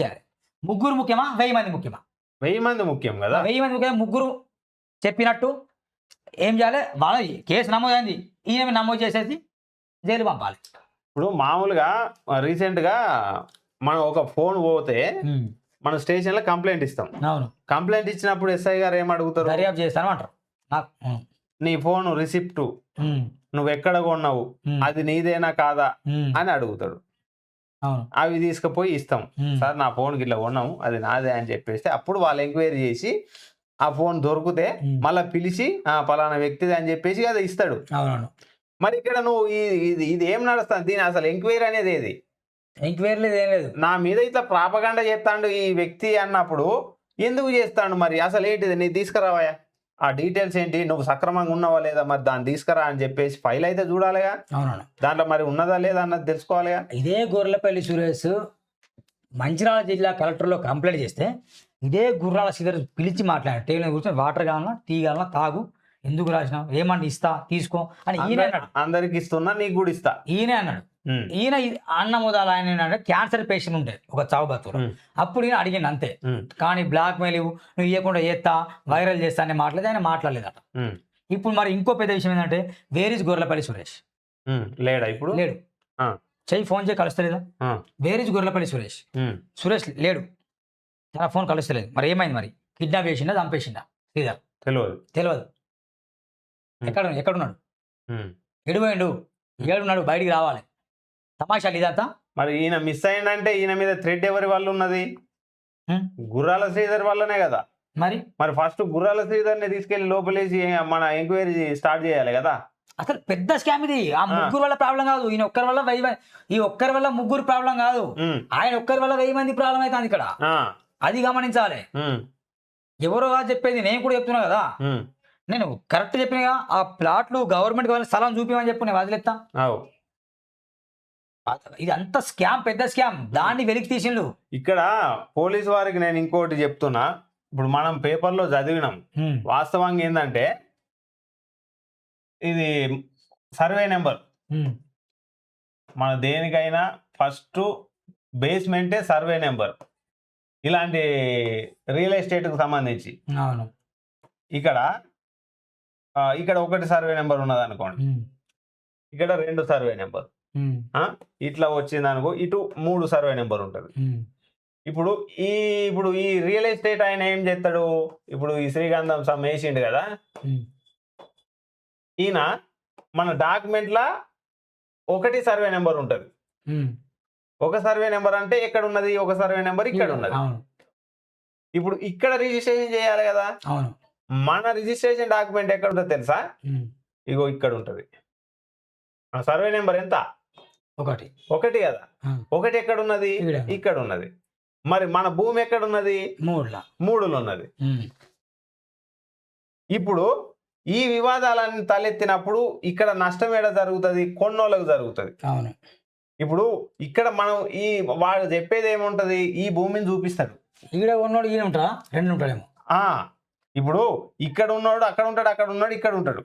చేయాలి. ముగ్గురు ముఖ్యమా 1000 మంది ముఖ్యమా? 1000 మంది ముఖ్యం కదా. 1000 మంది ముఖ్యం. ముగ్గురు చెప్పినట్టు ఏం చేయాలి? వాళ్ళ కేసు నమోదైంది, ఈయన నమోదు చేసేసి జైలు పంపాలి. ఇప్పుడు మామూలుగా రీసెంట్గా మనం ఒక ఫోన్ పోతే మనం స్టేషన్లో కంప్లైంట్ ఇస్తాం. అవును. కంప్లైంట్ ఇచ్చినప్పుడు ఎస్ఐ గారు ఏం అడుగుతారు? దర్యాప్తు చేస్తాను అంటారు. నీ ఫోన్ రిసిప్ట్ నువ్వు ఎక్కడ కొన్నావు, అది నీదేనా కాదా అని అడుగుతాడు. అవి తీసుకుపోయి ఇస్తాం. సార్ నా ఫోన్కి ఇట్లా కొన్నాము, అది నాదే అని చెప్పేస్తే అప్పుడు వాళ్ళు ఎంక్వైరీ చేసి ఆ ఫోన్ దొరికితే మళ్ళీ పిలిచి పలానా వ్యక్తిది అని చెప్పేసి అది ఇస్తాడు. మరి ఇక్కడ నువ్వు ఇది ఏం నడుస్తుంది? దీని అసలు ఎంక్వైరీ అనేది ఏది? ఎంక్వైరీ లేదు, ఏం లేదు. నా మీద ఇట్లా ప్రాపగండ చేస్తాడు ఈ వ్యక్తి అన్నప్పుడు ఎందుకు చేస్తాడు? మరి అసలు ఏంటిది? నీ తీసుకురావా, ఆ డీటెయిల్స్ ఏంటి, నువ్వు సక్రమంగా ఉన్నావా లేదా, మరి దాన్ని తీసుకురా అని చెప్పేసి ఫైల్ అయితే చూడాలిగా. దాంట్లో మరి ఉన్నదా లేదా అన్నది తెలుసుకోవాలిగా. ఇదే గొర్రెలపల్లి సురేష్ మంచిర్యాల జిల్లా కలెక్టర్లో కంప్లైంట్ చేస్తే ఇదే గుర్రాల శ్రీధర్ పిలిచి మాట్లాడాడు. టేబుల్ కూర్చొని వాటర్ కావాలన్నా టీ కావాలన్నా తాగు, ఎందుకు రాసినావు, ఏమన్నా ఇస్తా తీసుకో అని ఈయన అన్నాడు. అందరికి ఇస్తున్నా నీకు కూడా ఇస్తా ఈయనే అన్నాడు. ఈయన అన్న మొదలు ఆయన ఏంటంటే క్యాన్సర్ పేషెంట్ ఉండే ఒక చావుబతులు, అప్పుడు ఈయన అడిగింది అంతే. కానీ బ్లాక్ మెయిల్ నువ్వు ఇవ్వకుండా చేస్తా వైరల్ చేస్తా అని మాట్లాడేది, ఆయన మాట్లాడలేదట. ఇప్పుడు మరి ఇంకో పెద్ద విషయం ఏంటంటే వేర్ ఇస్ గొర్రెలపల్లి సురేష్ లేడా? ఇప్పుడు లేడు. చెయ్యి ఫోన్ చేయి కలుస్తలేదా? వేర్ ఇస్ గొర్రెలపల్లి సురేష్ లేడు, తన ఫోన్ కలుస్తలేదు. మరి ఏమైంది? మరి కిడ్నాప్ చేసిందా చంపేసిందా శ్రీధర్? తెలియదు. ఎక్కడున్నాడు? ఎడిపోయిండు, ఏడున్నాడు, బయటికి రావాలి. తమాషాలు ఇదంతా. మరి ఈయన మిస్ అయిందంటే ఈయన మీద థ్రెడ్ ఎవరి వల్ల ఉన్నది? గుర్రాల శ్రీధర్ వల్లనే కదా. మరి ఫస్ట్ గుర్రాల శ్రీధర్ని తీసుకెళ్లి లోపలేసి మన ఎంక్వైరీ స్టార్ట్ చేయాలి కదా. అసలు పెద్ద స్కామ్ ఇది. ఆ ముగ్గురు వల్ల ప్రాబ్లం కాదు, ఈయన ఒక్కరి వల్ల ఈ ఒక్కరి వల్ల ముగ్గురు ప్రాబ్లం కాదు, ఆయన ఒక్కరి వల్ల 1000 మంది ప్రాబ్లం అవుతుంది ఇక్కడ. అది గమనించాలి. ఎవరో కాదు చెప్పేది, నేను కూడా చెప్తున్నా కదా. నేను కరెక్ట్ చెప్పినగా ఆ ప్లాట్లు గవర్నమెంట్ వాళ్ళని స్థలం చూపించమని చెప్పు, నేను వదిలేస్తా. ఇది అంత స్కామ్, పెద్ద స్కామ్, దాన్ని వెలికి తీసిండు. ఇక్కడ పోలీసు వారికి నేను ఇంకోటి చెప్తున్నా. ఇప్పుడు మనం పేపర్లో చదివినాం, వాస్తవంగా ఏంటంటే ఇది సర్వే నెంబర్. మన దేనికైనా ఫస్ట్ బేస్మెంటే సర్వే నెంబర్. ఇలాంటి రియల్ ఎస్టేట్కి సంబంధించి ఇక్కడ ఒకటి సర్వే నెంబర్ ఉన్నది అనుకోండి, ఇక్కడ 2 సర్వే నెంబర్, ఇట్లా వచ్చింది అనుకో, ఇటు 3 సర్వే నెంబర్ ఉంటుంది. ఇప్పుడు ఈ రియల్ ఎస్టేట్ ఆయన ఏం చేస్తాడు? ఇప్పుడు ఈ శ్రీగంధం సమ్ వేసిండు కదా, ఈయన మన డాక్యుమెంట్లా ఒకటి సర్వే నెంబర్ ఉంటుంది. ఒక సర్వే నెంబర్ అంటే ఎక్కడ ఉన్నది, ఒక సర్వే నెంబర్ ఇక్కడ ఉన్నది. ఇప్పుడు ఇక్కడ రిజిస్ట్రేషన్ చేయాలి కదా. మన రిజిస్ట్రేషన్ డాక్యుమెంట్ ఎక్కడ ఉంటుందో తెలుసా? ఇగో ఇక్కడ ఉంటది. ఆ సర్వే నెంబర్ ఎంత? ఒకటి కదా. ఒకటి ఎక్కడ ఉన్నది? ఇక్కడ ఉన్నది. మరి మన భూమి ఎక్కడ ఉన్నది? 3లో ఉన్నది. ఇప్పుడు ఈ వివాదాలన్నీ తలెత్తినప్పుడు ఇక్కడ నష్టం ఏడ జరుగుతుంది? కొన్నోళ్ళకు జరుగుతుంది. అవును. ఇప్పుడు ఇక్కడ మనం ఈ వాడు చెప్పేది ఏముంటది? ఈ భూమిని చూపిస్తాడు. ఈడ ఉన్నోడు ఈయన ఉంటాడా? 2 ఉంటాడేమో. ఇప్పుడు ఇక్కడ ఉన్నోడు అక్కడ ఉంటాడు, అక్కడ ఉన్నాడు ఇక్కడ ఉంటాడు.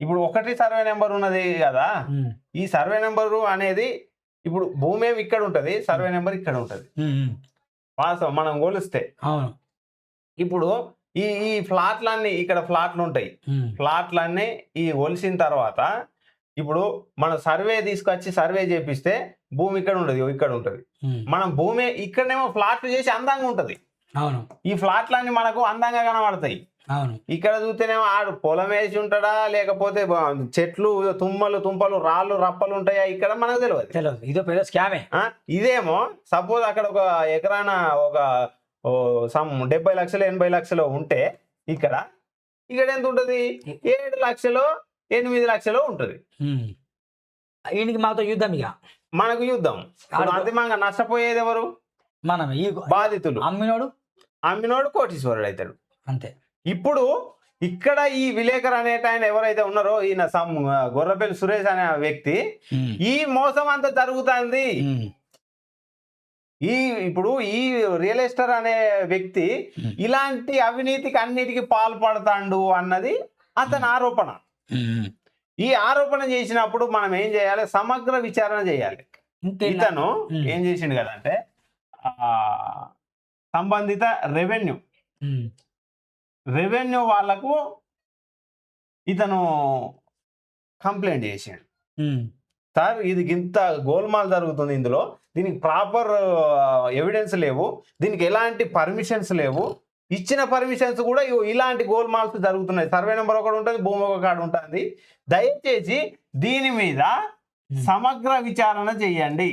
ఇప్పుడు ఒకటి సర్వే నెంబర్ ఉన్నది కదా. ఈ సర్వే నెంబరు అనేది ఇప్పుడు భూమి ఏమి ఇక్కడ ఉంటది, సర్వే నెంబర్ ఇక్కడ ఉంటది. వాస్తవం మనం కొలిస్తే. అవును. ఇప్పుడు ఈ ఫ్లాట్లన్నీ ఇక్కడ ఫ్లాట్లు ఉంటాయి. ఫ్లాట్లన్నీ ఈ ఒలిసిన తర్వాత ఇప్పుడు మన సర్వే తీసుకొచ్చి సర్వే చేపిస్తే భూమి ఇక్కడ ఉండదు, ఇక్కడ ఉంటది. మనం భూమి ఇక్కడనేమో ఫ్లాట్లు చేసి అందంగా ఉంటది. అవును. ఈ ఫ్లాట్లన్నీ మనకు అందంగా కనబడతాయి. అవును. ఇక్కడ చూస్తేనేమో ఆడు పొలం వేసి ఉంటాడా, లేకపోతే చెట్లు తుంపలు రాళ్ళు రప్పలు ఉంటాయా ఇక్కడ మనకు తెలియదు. ఇదో పెద్ద స్కామే. ఇదేమో సపోజ్ అక్కడ ఒక ఎకరాన ఒక 70 లక్షలు 80 లక్షలు ఉంటే ఇక్కడ ఎంత ఉంటది? 7 లక్షలు 8 లక్షలు ఉంటది. ఈయనకి మాతో యుద్ధం, ఇక మనకు యుద్ధం. అంతిమంగా నష్టపోయేది ఎవరు? మనం. ఈ బాధితులు. అమ్మినోడు కోటీశ్వరుడు అవుతాడు. అంతే. ఇప్పుడు ఇక్కడ ఈ విలేకరు అనేట ఆయన ఎవరైతే ఉన్నారో ఈయన గొర్రపల్లి సురేష్ అనే వ్యక్తి, ఈ మోసం అంతా జరుగుతుంది. ఇప్పుడు ఈ రియల్ ఎస్టేట్ అనే వ్యక్తి ఇలాంటి అవినీతికి అన్నిటికీ పాల్పడతాడు అన్నది అతని ఆరోపణ. ఈ ఆరోపణ చేసినప్పుడు మనం ఏం చేయాలి? సమగ్ర విచారణ చేయాలి. ఇతను ఏం చేసిండు కదా అంటే సంబంధిత రెవెన్యూ వాళ్ళకు ఇతను కంప్లైంట్ చేసాడు. సార్ ఇది ఇంత గోల్మాల్ జరుగుతుంది, ఇందులో దీనికి ప్రాపర్ ఎవిడెన్స్ లేవు, దీనికి ఎలాంటి పర్మిషన్స్ లేవు, ఇచ్చిన పర్మిషన్స్ కూడా ఇలాంటి గోల్మాల్స్ జరుగుతున్నాయి. సర్వే నెంబర్ ఒకటి ఉంటుంది, భూమి ఒక కాడ ఉంటుంది. దయచేసి దీని మీద సమగ్ర విచారణ చేయండి.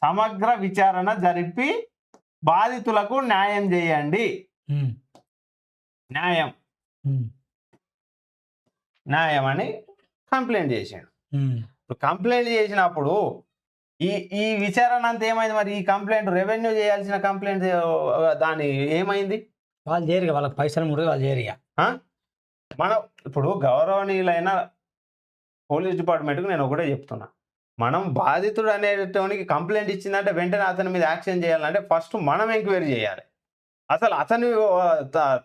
సమగ్ర విచారణ జరిపి బాధితులకు న్యాయం చేయండి. న్యాయం అని కంప్లైంట్ చేశాడు. కంప్లైంట్ చేసినప్పుడు ఈ విచారణ అంతా ఏమైంది? మరి ఈ కంప్లైంట్ రెవెన్యూ చేయాల్సిన కంప్లైంట్ దాని ఏమైంది? వాళ్ళు చేయరు, వాళ్ళకి పైసలు కూడా వాళ్ళు చేయరు. మనం ఇప్పుడు గౌరవనీయులైన పోలీస్ డిపార్ట్మెంట్కి నేను ఒకటే చెప్తున్నా, మనం బాధితుడు అనేటోనికి కంప్లైంట్ ఇచ్చిందంటే వెంటనే అతని మీద యాక్షన్ చేయాలంటే ఫస్ట్ మనం ఎంక్వైరీ చేయాలి. అసలు అతని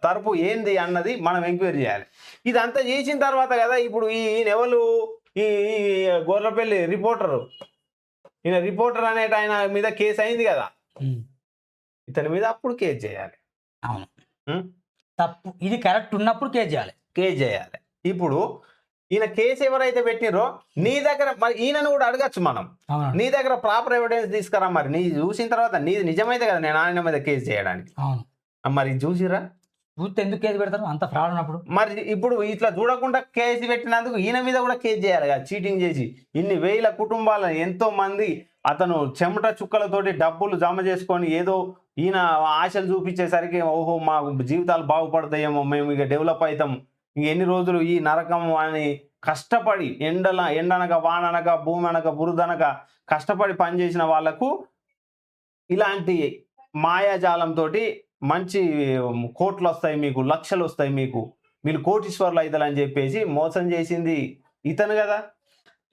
తరపు ఏంది అన్నది మనం ఎంక్వైరీ చేయాలి. ఇదంతా చేసిన తర్వాత కదా ఇప్పుడు ఈయన ఎవరు? ఈ గొర్రపల్లి ఈయన రిపోర్టర్ అనేట ఆయన మీద కేసు అయింది కదా, ఇతని మీద అప్పుడు కేసు చేయాలి. అవును, తప్పు ఇది కరెక్ట్ ఉన్నప్పుడు కేసు చేయాలి. ఇప్పుడు ఈయన కేసు ఎవరైతే పెట్టిరో నీ దగ్గర మరి ఈయనను కూడా అడగచ్చు మనం, నీ దగ్గర ప్రాపర్ ఎవిడెన్స్ తీసుకురా. మరి నీ చూసిన తర్వాత నీది నిజమైతే కదా నేను ఆయన మీద కేసు చేయడానికి. మరి చూసిరా? చూస్తే ఎందుకు కేసు పెడతారు అంత ఫ్రాడ్ ఉన్నప్పుడు? మరి ఇప్పుడు ఇట్లా చూడకుండా కేసు పెట్టినందుకు ఈయన మీద కూడా కేసు చేయాలి కదా. చీటింగ్ చేసి ఇన్ని వేల కుటుంబాలను ఎంతో మంది అతను చెమట చుక్కలతోటి డబ్బులు జమ చేసుకొని ఏదో ఈయన ఆశలు చూపించేసరికి ఓహో మా జీవితాలు బాగుపడతాయేమో, మేము ఇక డెవలప్ అవుతాం, ఇంక ఎన్ని రోజులు ఈ నరకం అని కష్టపడి ఎండనక వాననక భూమి అనక బురదనక కష్టపడి పనిచేసిన వాళ్లకు ఇలాంటి మాయాజాలంతో మంచి కోట్లు వస్తాయి, మీకు లక్షలు వస్తాయి, మీరు కోటీశ్వర్లు అవుతారని చెప్పేసి మోసం చేసింది ఇతను కదా.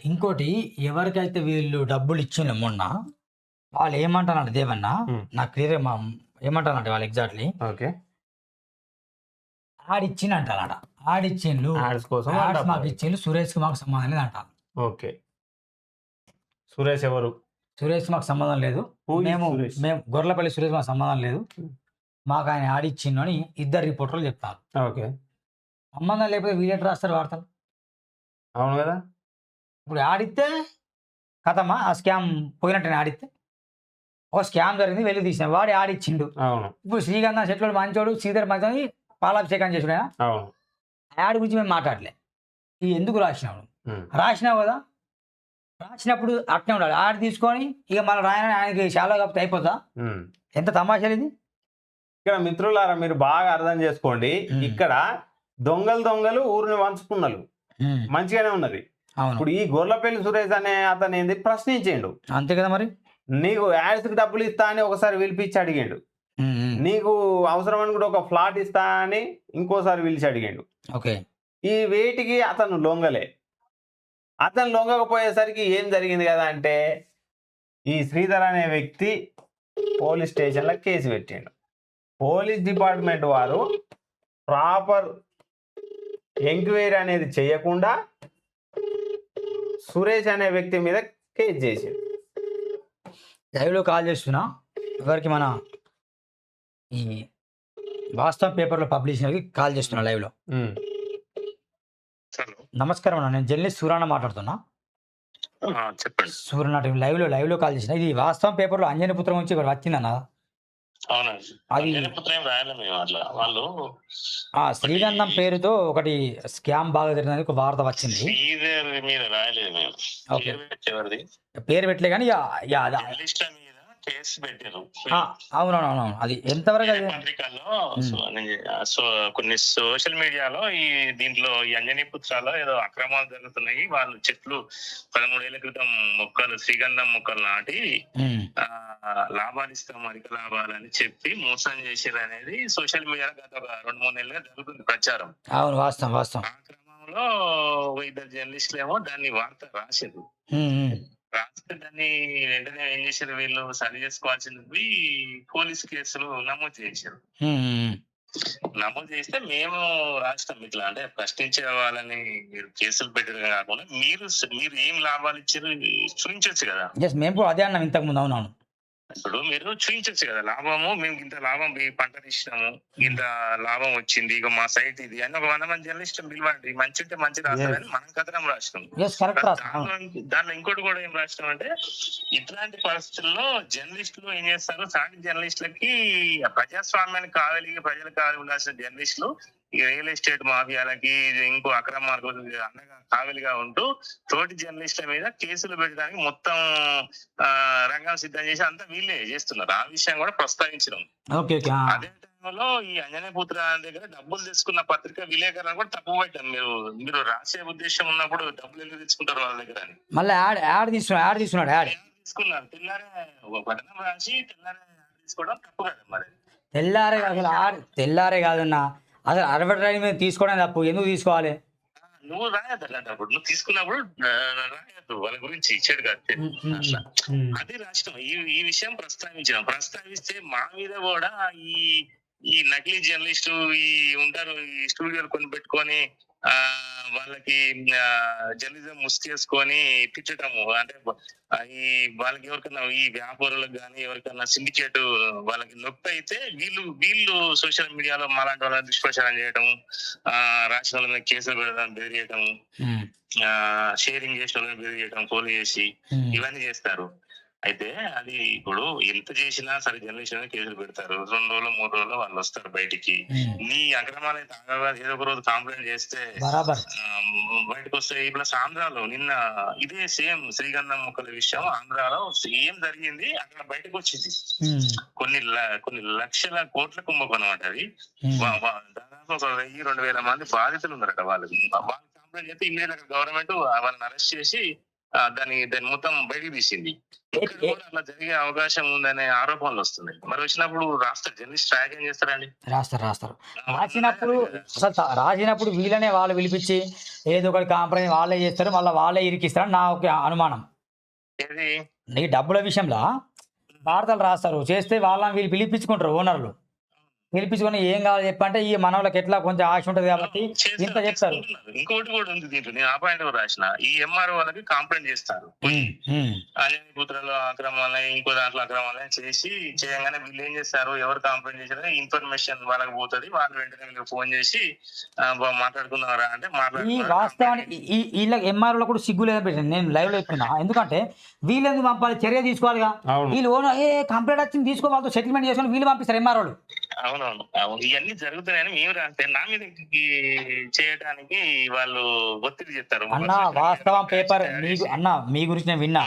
ఇంకోటి ఎవరికైతే వీళ్ళు డబ్బులు ఇచ్చిన మొన్న వాళ్ళు ఏమంటారంటే దేవన్న నాకు క్లియర్ ఏమంటారంటే వాళ్ళు ఎగ్జాక్ట్లీ ఓకే ఆడిచ్చిందంటారట. ఆడిచ్చిండు మాకు ఇచ్చిండు, సురేష్కి మాకు సంబంధం లేదు అంటారు. ఓకే, సురేష్ ఎవరు? సురేష్ మాకు సంబంధం లేదు, మేము గొర్రెలపల్లి సురేష్ మాకు సంబంధం లేదు, మాకు ఆయన ఆడిచ్చిండు అని ఇద్దరు రిపోర్టర్లు చెప్తారు. ఓకే, సంబంధం లేకపోతే వీళ్ళెట్ రాస్తారు వార్తలు? అవును కదా. ఇప్పుడు ఆడితే కథమా ఆ స్కామ్ పోయినట్టు ఆడితే ఒక స్కామ్ జరిగింది, వెళ్ళి తీసిన వాడు ఆడిచ్చిండు. ఇప్పుడు శ్రీగంధం చెట్లు మంచోడు, శ్రీధర్ మంచి పాలాభిషేకం చేసాడు. యాడ్ గురించి మేము మాట్లాడలే. ఇది ఎందుకు రాసినావు? రాసినావు కదా, రాసినప్పుడు అట్నే ఉండాలి. ఆడి తీసుకొని ఇక మన రాయన ఆయనకి చాలా కాకపోతే అయిపోతా. ఎంత తమాషాలు ఇది. ఇక్కడ మిత్రులారా మీరు బాగా అర్థం చేసుకోండి. ఇక్కడ దొంగలు ఊరిని వంచుకున్నారు, మంచిగానే ఉన్నది. ఇప్పుడు ఈ గొర్లపల్లి సురేష్ అనే అతను ఏంది ప్రశ్నించిండు, అంతే కదా మరి. నీకు యాడ్స్ కి డబ్బులు ఇస్తా అని ఒకసారి పిలిపించి అడిగిండు, నీకు అవసరం అని కూడా ఒక ఫ్లాట్ ఇస్తా అని ఇంకోసారి పిలిచి అడిగిండు. ఓకే, ఈ వేటికి అతను లొంగలే. అతను లొంగకపోయేసరికి ఏం జరిగింది కదా అంటే, ఈ శ్రీధర్ అనే వ్యక్తి పోలీస్ స్టేషన్లో కేసు పెట్టిండు. పోలీస్ డిపార్ట్మెంట్ వారు ప్రాపర్ ఎంక్వైరీ అనేది చేయకుండా సురేష్ అనే వ్యక్తి మీద కేసు చేసిండు. లైవ్లో కాల్ చేస్తున్నా ఎవరికి, మన ఈ వాస్తవం పేపర్లో పబ్లిషర్కి కాల్ చేస్తున్నా లైవ్లో. నమస్కారం అన్న, నేను జర్నలిస్ట్ సూరన్న మాట్లాడుతున్నా. చెప్పండి. సూర్యనాటి లైవ్లో కాల్ చేసిన. ఇది వాస్తవం పేపర్లో అంజనీపుత్రం నుంచి ఇక్కడ వచ్చిందన్న. అది వాళ్ళు శ్రీగంధం పేరుతో ఒకటి స్కామ్ బాగా జరిగిందని ఒక వార్త వచ్చింది. మీద రాయలేదు మేము. ఓకే, పేరు పెట్టలే కానీ కేసు పెట్టారు. అవునవును, అది ఎంతవరకు అది పత్రికల్లో కొన్ని సోషల్ మీడియాలో దీంట్లో ఈ అంజనీపుత్రాలో ఏదో అక్రమాలు జరుగుతున్నాయి, వాళ్ళు చెట్లు 13 ఏళ్ల క్రితం మొక్కలు శ్రీగంధం మొక్కలు నాటి లాభాలు ఇస్తాం, అధిక లాభాలు అని చెప్పి మోసం చేశారు అనేది సోషల్ మీడియాలో గత ఒక 2-3 నెలలుగా జరుగుతుంది ప్రచారం. అవును, వాస్తవం. ఆ క్రమంలో 2 జర్నలిస్టులు ఏమో దాన్ని వార్త రాశారు. రాస్తే దాన్ని వెంటనే ఏం చేశారు, వీళ్ళు సరి చేసుకోవాల్సింది పోలీసు కేసులు నమోదు చేశారు. నమోదు చేస్తే మేము రాష్ట్రం ఇట్లా అంటే ప్రశ్నించే వాళ్ళని మీరు కేసులు పెట్టడం కాకుండా మీరు ఏం లాభాలు ఇచ్చారు చూపించవచ్చు కదా. మేము కూడా అదే అన్నాం ఇంతకు ముందు. అవునవును, ఇప్పుడు మీరు చూపించవచ్చు కదా, లాభము మేము ఇంత లాభం ఈ పంట తీసినాము, ఇంత లాభం వచ్చింది, ఇక మా సైట్ ఇది అని ఒక 100 మంది జర్నలిస్ట్ పిలవండి, మంచి ఉంటే మంచి రాస్తారని మనం కథనం రాసినాం. దాంట్లో ఇంకోటి కూడా ఏం రాసినాం అంటే, ఇట్లాంటి పరిస్థితుల్లో జర్నలిస్టులు ఏం చేస్తారు, సాటి జర్నలిస్టులకి ప్రజాస్వామ్యానికి ప్రజలకు కావాలి ఉండాల్సిన జర్నలిస్టులు ఈ రియల్ ఎస్టేట్ మాఫియాలకి ఇంకో అక్రమాలకు అండగా కావలిగా ఉంటూ తోటి జర్నలిస్టుల మీద కేసులు పెట్టడానికి మొత్తం రంగం సిద్ధం చేసి అంతా వీళ్ళే చేస్తున్నారు. ఆ విషయం కూడా ప్రస్తావించడం. అదే టైంలో ఈ అంజనీపుత్ర దగ్గర డబ్బులు తీసుకున్న పత్రిక విలేకరులను కూడా తప్పు పెట్టాను. మీరు రాసే ఉద్దేశం ఉన్నప్పుడు డబ్బులు ఎందుకు తీసుకుంటారు వాళ్ళ దగ్గర అని మళ్ళీ యాడ్ తీసుకున్నారు. తెల్లారే పట్టణం రాసి తెల్లారే తీసుకోవడం తప్పు కదా. మరి తెల్లారే కాదన్నా, అసలు అడ్వర్టైజ్మెంట్ మీద తీసుకోవడం తప్పు. ఎందుకు తీసుకోవాలి? నువ్వు రాయద్దు అలాంటప్పుడు, నువ్వు తీసుకున్నప్పుడు రాయద్దు వాళ్ళ గురించి ఇచ్చాడు కాదు అట్లా. అది రాష్ట్రం ఈ విషయం ప్రస్తావిస్తే మా మీద కూడా ఈ నకిలీ జర్నలిస్టు ఉంటారు, ఈ స్టూడియోలు కొని పెట్టుకొని వాళ్ళకి జర్నలిజం ముసుకేసుకొని తిట్టడము, అంటే వాళ్ళకి ఎవరికన్నా ఈ వ్యాపారులకు కానీ ఎవరికన్నా సిండికేట్ వాళ్ళకి నొప్పి అయితే వీళ్ళు సోషల్ మీడియాలో మాలాంటి వాళ్ళని దుష్ప్రచారం చేయడం, రాసిన వాళ్ళ మీద కేసులు పెడదాం బెదిరియటం, షేరింగ్ చేసిన వాళ్ళని బెదిరియటం, ఫోన్ చేసి ఇవన్నీ చేస్తారు. అయితే అది ఇప్పుడు ఎంత చేసినా సరే జర్నలిస్ట్ కేసులు పెడతారు. 2 రోజులు 3 రోజులు వాళ్ళు వస్తారు బయటికి. నీ అక్రమాలు అయితే ఏదో ఒక రోజు కంప్లైంట్ చేస్తే బయటకు వస్తాయి. ప్లస్ ఆంధ్రాలో నిన్న ఇదే సేమ్ శ్రీగంధం మొక్కల విషయం ఆంధ్రాలో సేమ్ జరిగింది, అక్కడ బయటకు వచ్చింది. కొన్ని లక్షల కోట్ల కుంభకోణం అంట. అది దాదాపు ఒక 1000-2000 మంది బాధితులు ఉన్నారట. వాళ్ళకి కంప్లైంట్ చేస్తే ఇమ్మీడియట్ గవర్నమెంట్ వాళ్ళని అరెస్ట్ చేసి దాన్ని మొత్తం బయటికి తీసింది. అట్లా జరిగే అవకాశం ఉందనే ఆరోపణలు వస్తున్నాయి. మరి వచ్చినప్పుడు రాస్తారు జర్నలిస్ట్ ట్రాక్ ఏం చేస్తారండి? రాస్తారు. రాసినప్పుడు వీళ్ళనే వాళ్ళు పిలిపించి ఏదో ఒకటి కాంప్రమైజ్ వాళ్ళే చేస్తారు, మళ్ళీ వాళ్ళే ఇరికిస్తారు నా ఒక అనుమానం. ఏది ఈ డబ్బుల విషయంలో వార్తలు రాస్తారు, చేస్తే వాళ్ళని వీళ్ళు పిలిపించుకుంటారు ఓనర్లు. పిలిపించుకొని ఏం కావాలి చెప్పంటే ఈ మనవులకు ఎట్లా కొంచెం ఆశ ఉంటది కాబట్టి ఇంత చెప్తారు. ఇంకోటి కూడా ఉంది దీంట్లో, నేను ఆ పాయింట్ కూడా రాసిన. ఈ ఎంఆర్ఓ వాళ్ళకి కంప్లైంట్ చేస్తారు, అంజనీపుత్రలో అక్రమాలని ఇంకో దాంట్లో అక్రమాలని చేయగానే వీళ్ళు ఏం చేస్తారు, ఎవరు కంప్లైంట్ చేశారో ఇన్ఫర్మేషన్ వాళ్ళకి పోతుంది. వాళ్ళు వెంటనే వీళ్ళకి ఫోన్ చేసి మాట్లాడుకున్నారా అంటే ఈ వాస్తవానికి వీళ్ళకి ఎంఆర్ఓలో కూడా సిగ్గు లేదని పెట్టాను నేను లైవ్ లో చెప్తున్నా. ఎందుకంటే వీళ్ళు ఎందుకు పంపాలి, చర్య తీసుకోవాలిగా. వీళ్ళు కంప్లైంట్ వచ్చింది తీసుకో, వాళ్ళతో సెటిల్మెంట్ చేసుకొని వీళ్ళు పంపిస్తారు ఎంఆర్ఓలు. అవునవును, ఇవన్నీ జరుగుతున్నాయని మేము రాస్తే నా మీద చేయడానికి వాళ్ళు ఒత్తిడి చేస్తారు. అన్న వాస్తవం పేపర్ మీకు అన్న మీ గురించి నేను విన్నా.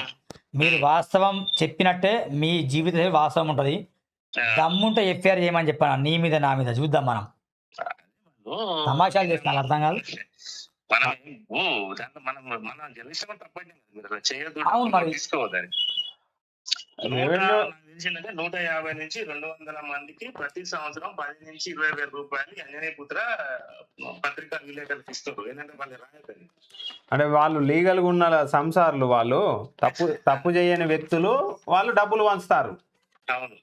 మీరు వాస్తవం చెప్పినట్టే మీ జీవిత వాస్తవం ఉంటది. దమ్ముంటే ఎఫ్ఐఆర్ చేయమని చెప్పాను నీ మీద నా మీద చూద్దాం మనం తమాషాలు చేస్తున్నాను అర్థం కాదు మనం దాంట్లో మనం జర్నలిస్ట్ తప్పండి మీరు చేయొద్దు అవును మరి. తీసుకోవద్దని రెవెన్యూ నాకు తెలిసిందంటే 150 నుంచి 200 మందికి ప్రతి సంవత్సరం 10 నుంచి 20,000 రూపాయలు అంజనీ పుత్ర పత్రికా విలేకరులకు ఇస్తారు ఏంటంటే వాళ్ళు రాయకండి అంటే వాళ్ళు లీగల్గా ఉన్న సంసారులు, వాళ్ళు తప్పు చేయని వ్యక్తులు, వాళ్ళు డబ్బులు పంచుతారు. అవును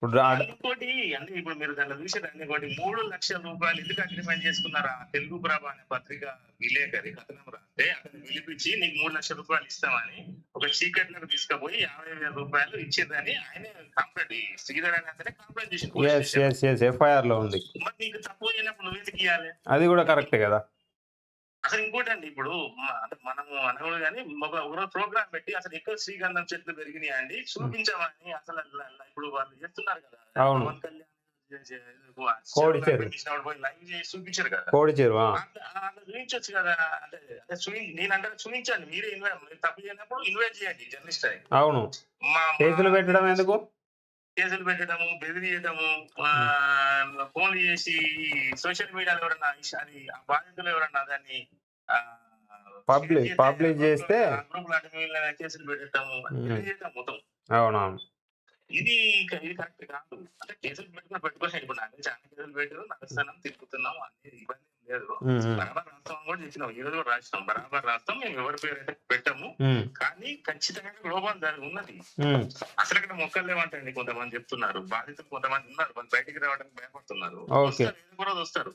ఇప్పుడు ఇంకోటి అంటే ఇప్పుడు మీరు దాంట్లో చూసారు ఇంకోటి 3 లక్షల రూపాయలు ఎందుకు అగ్రిమెంట్ చేసుకున్నారా తెలుగు ప్రభ అనే పత్రిక విలేకరి కథనం రాస్తే అతను పిలిపించి నీకు 3 లక్షల రూపాయలు ఇస్తామని ఒక చీకట్ లకు తీసుకుపోయి 50,000 రూపాయలు ఇచ్చేదని ఆయన కంప్లైంట్ శ్రీధర్ అని అతనే కంప్లైంట్ చేసి ఎఫ్ఐఆర్ లో ఉంది. మరి నీకు తప్పు అయినప్పుడు నువ్వెందుకు ఇవ్వాలి అది కూడా కరెక్టే కదా. అసలు ఇంకోటండి ఇప్పుడు మనము అనకూడదు కానీ ఒక ప్రోగ్రామ్ పెట్టి అసలు ఎక్కువ శ్రీగంధం చెట్లు పెరిగినాయి అండి చూపించమని అసలు ఇప్పుడు వాళ్ళు చేస్తున్నారు కదా అవును. పవన్ కళ్యాణ్ కోడి చెరువు. పోయి లైవ్ చేసి చూపించారు కదా కోడి చెరువు అట్లా చూపించవచ్చు కదా అంటే నేనంటే చూపించండి మీరే తప్పు చేయనప్పుడు ఇన్వైట్ చేయండి జర్నలిస్ట్ అని. అవును. కేసులు పెట్టడం ఎందుకు? కేసులు పెట్టడము, బెదిరియడము, ఫోన్ చేసి సోషల్ మీడియాలో ఎవరన్నా అది ఆ బాధితులు ఎవరన్నా దాన్ని పబ్లిష్ చేస్తే గ్రూప్ లాంటి కేసులు పెట్టడము మొత్తం. అవునవును. ఇది కరెక్ట్ కాదు. అంటే కేసులు పెట్టుకొని ఇప్పుడు నాకు చాలా కేసులు పెట్టారు, నడుస్తున్నాం, తిరుగుతున్నాం, అనేది ఇబ్బంది లేదు. బరాబర్ రాస్తాం కూడా చెప్పినాం, ఈ రోజు కూడా రాసినాం, బరాబర్ రాస్తాం, మేము ఎవరి పేరు అయితే పెట్టాము. కానీ ఖచ్చితంగా లోపం ఉన్నది. అసలు ఇక్కడ మొక్కలు లేవంటండి కొంతమంది చెప్తున్నారు, బాధితులు కొంతమంది ఉన్నారు, వాళ్ళు బయటికి రావడానికి భయపడుతున్నారు. కూడా వస్తారు,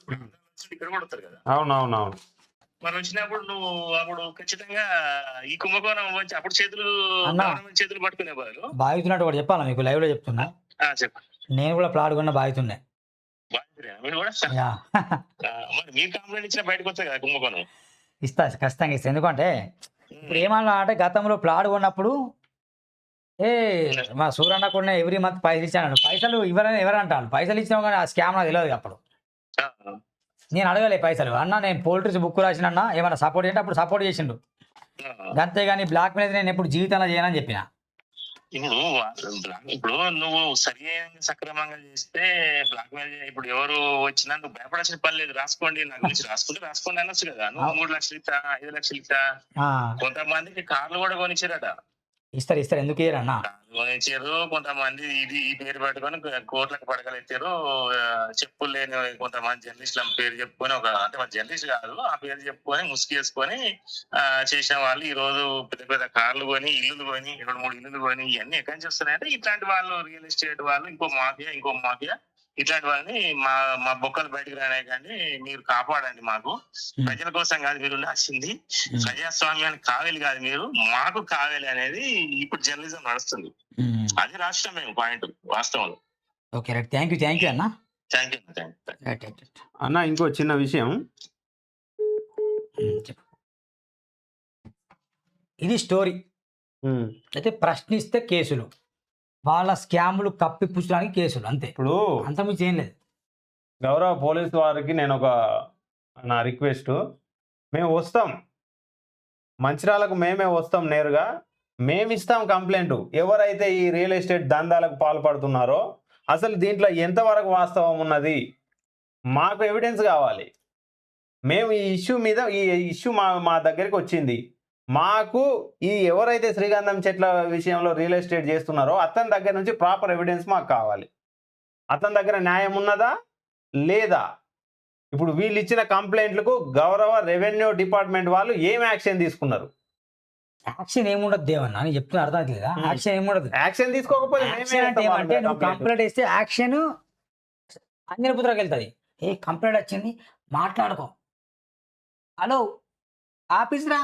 ఇక్కడ కూడా వస్తారు కదా. అవునవునవును. మరి వచ్చినప్పుడు నువ్వు అప్పుడు ఖచ్చితంగా ఈ కుంభకోణం వచ్చి అప్పుడు చేతులు పట్టుకునే బదులు బాధితున్నట్టు కూడా చెప్పాలా మీకు లైవ్ లో చెప్తున్నా. చెప్పు. నేను కూడా ప్లాట్ కొన్న బాధితున్నే. మీరు కూడా మరి మీరు కంప్లైంట్ ఇచ్చిన బయటకు వస్తాయి కదా కుంభకోణం. ఇస్తా, ఖచ్చితంగా ఇస్తా. ఎందుకంటే ఇప్పుడు ఏమన్నా అంటే గతంలో ప్లాట్ కొన్నప్పుడు మా సూరన్న కూడా ఎవ్రీ మంత్ పైసలు ఇచ్చాను. పైసలు ఎవరంటాను, పైసలు ఇచ్చినా కానీ ఆ స్కామ్ నాకు తెలియదు. అప్పుడు నేను అడగలే పైసలు. అన్న నేను పోల్ట్రీస్ బుక్ రాసిన అన్న ఏమైనా సపోర్ట్ చేయంటే అప్పుడు సపోర్ట్ చేసిండు. అంతేగాని బ్లాక్ మీద నేను ఎప్పుడు జీవితంలో చేయనని చెప్పిన. ఇప్పుడు నువ్వు సరి సక్రమంగా చేస్తే బ్లాక్ మెయిల్ ఇప్పుడు ఎవరు వచ్చినా నువ్వు భయపడాల్సిన పని లేదు. రాసుకోండి, నా గురించి రాసుకోండి అనొచ్చు కదా. నువ్వు 3 లక్షలు ఇస్తా, 5 లక్షలు ఇస్తా. కొంతమందికి కార్లు కూడా కొనిచ్చారట. ఇస్తారు ఎందుకు ఇయ్యరన్నా? కొనిచ్చారు. కొంతమంది ఈ పేరు పెట్టుకొని కోట్లకు పడగలెత్తారు. చెప్పులు లేని కొంతమంది జర్నలిస్టుల పేరు చెప్పుకొని అంటే వాళ్ళ జర్నలిస్ట్ కాదు, ఆ పేరు చెప్పుకొని ముసుగేసుకొని చేసిన వాళ్ళు ఈ రోజు పెద్ద పెద్ద కార్లు కొని, ఇల్లులు కొని, 2-3 ఇల్లులు కొని, ఇవన్నీ ఎక్కడి నుంచి వస్తున్నాయంటే ఇట్లాంటి వాళ్ళు, రియల్ ఎస్టేట్ వాళ్ళు, ఇంకో మాఫియా ఇట్లాంటి వాళ్ళని మా బొక్కలు బయటకు రానే కానీ మీరు కాపాడండి. మాకు ప్రజల కోసం కాదు మీరు ఉండాల్సింది, ప్రజాస్వామ్యానికి కావాలి కాదు మీరు, మాకు కావాలి అనేది ఇప్పుడు జర్నలిజం నడుస్తుంది. అది రాష్ట్రం మేము పాయింట్ వాస్తవంలో. ఓకే రైట్, థ్యాంక్ యూ అన్న. థ్యాంక్ యూ అన్న. ఇంకో చిన్న విషయం, ఇది స్టోరీ అయితే ప్రశ్నిస్తే కేసులు, వాళ్ళ స్కామ్లు కప్పిపుచ్చడానికి కేసులు, అంతే. ఇప్పుడు అంతకుమించి ఏం లేదు. గౌరవ పోలీసు వారికి నేను నా రిక్వెస్ట్, మేము వస్తాం మంచిర్యాలకు, మేమే వస్తాం నేరుగా, మేము ఇస్తాం కంప్లైంట్. ఎవరైతే ఈ రియల్ ఎస్టేట్ దందాలకు పాల్పడుతున్నారో అసలు దీంట్లో ఎంతవరకు వాస్తవం ఉన్నది మాకు ఎవిడెన్స్ కావాలి. మేము ఈ ఇష్యూ మా దగ్గరికి వచ్చింది, మాకు ఈ ఎవరైతే శ్రీగంధం చెట్ల విషయంలో రియల్ ఎస్టేట్ చేస్తున్నారో అతని దగ్గర నుంచి ప్రాపర్ ఎవిడెన్స్ మాకు కావాలి. అతని దగ్గర న్యాయం ఉన్నదా లేదా? ఇప్పుడు వీళ్ళు ఇచ్చిన కంప్లైంట్లకు గౌరవ రెవెన్యూ డిపార్ట్మెంట్ వాళ్ళు ఏం యాక్షన్ తీసుకున్నారు? యాక్షన్ ఏముండదు దేవన్నా, నేను చెప్తున్నా అర్థం అవుతుందా? యాక్షన్ ఏముండదు. యాక్షన్ తీసుకోకపోతే అంటే నువ్వు కంప్లైంట్ ఇస్తే యాక్షన్ అంజనపుత్రకి వెళ్తుంది. కంప్లైంట్ వచ్చింది, మాట్లాడుకో, హలో ఆఫీస్ రా,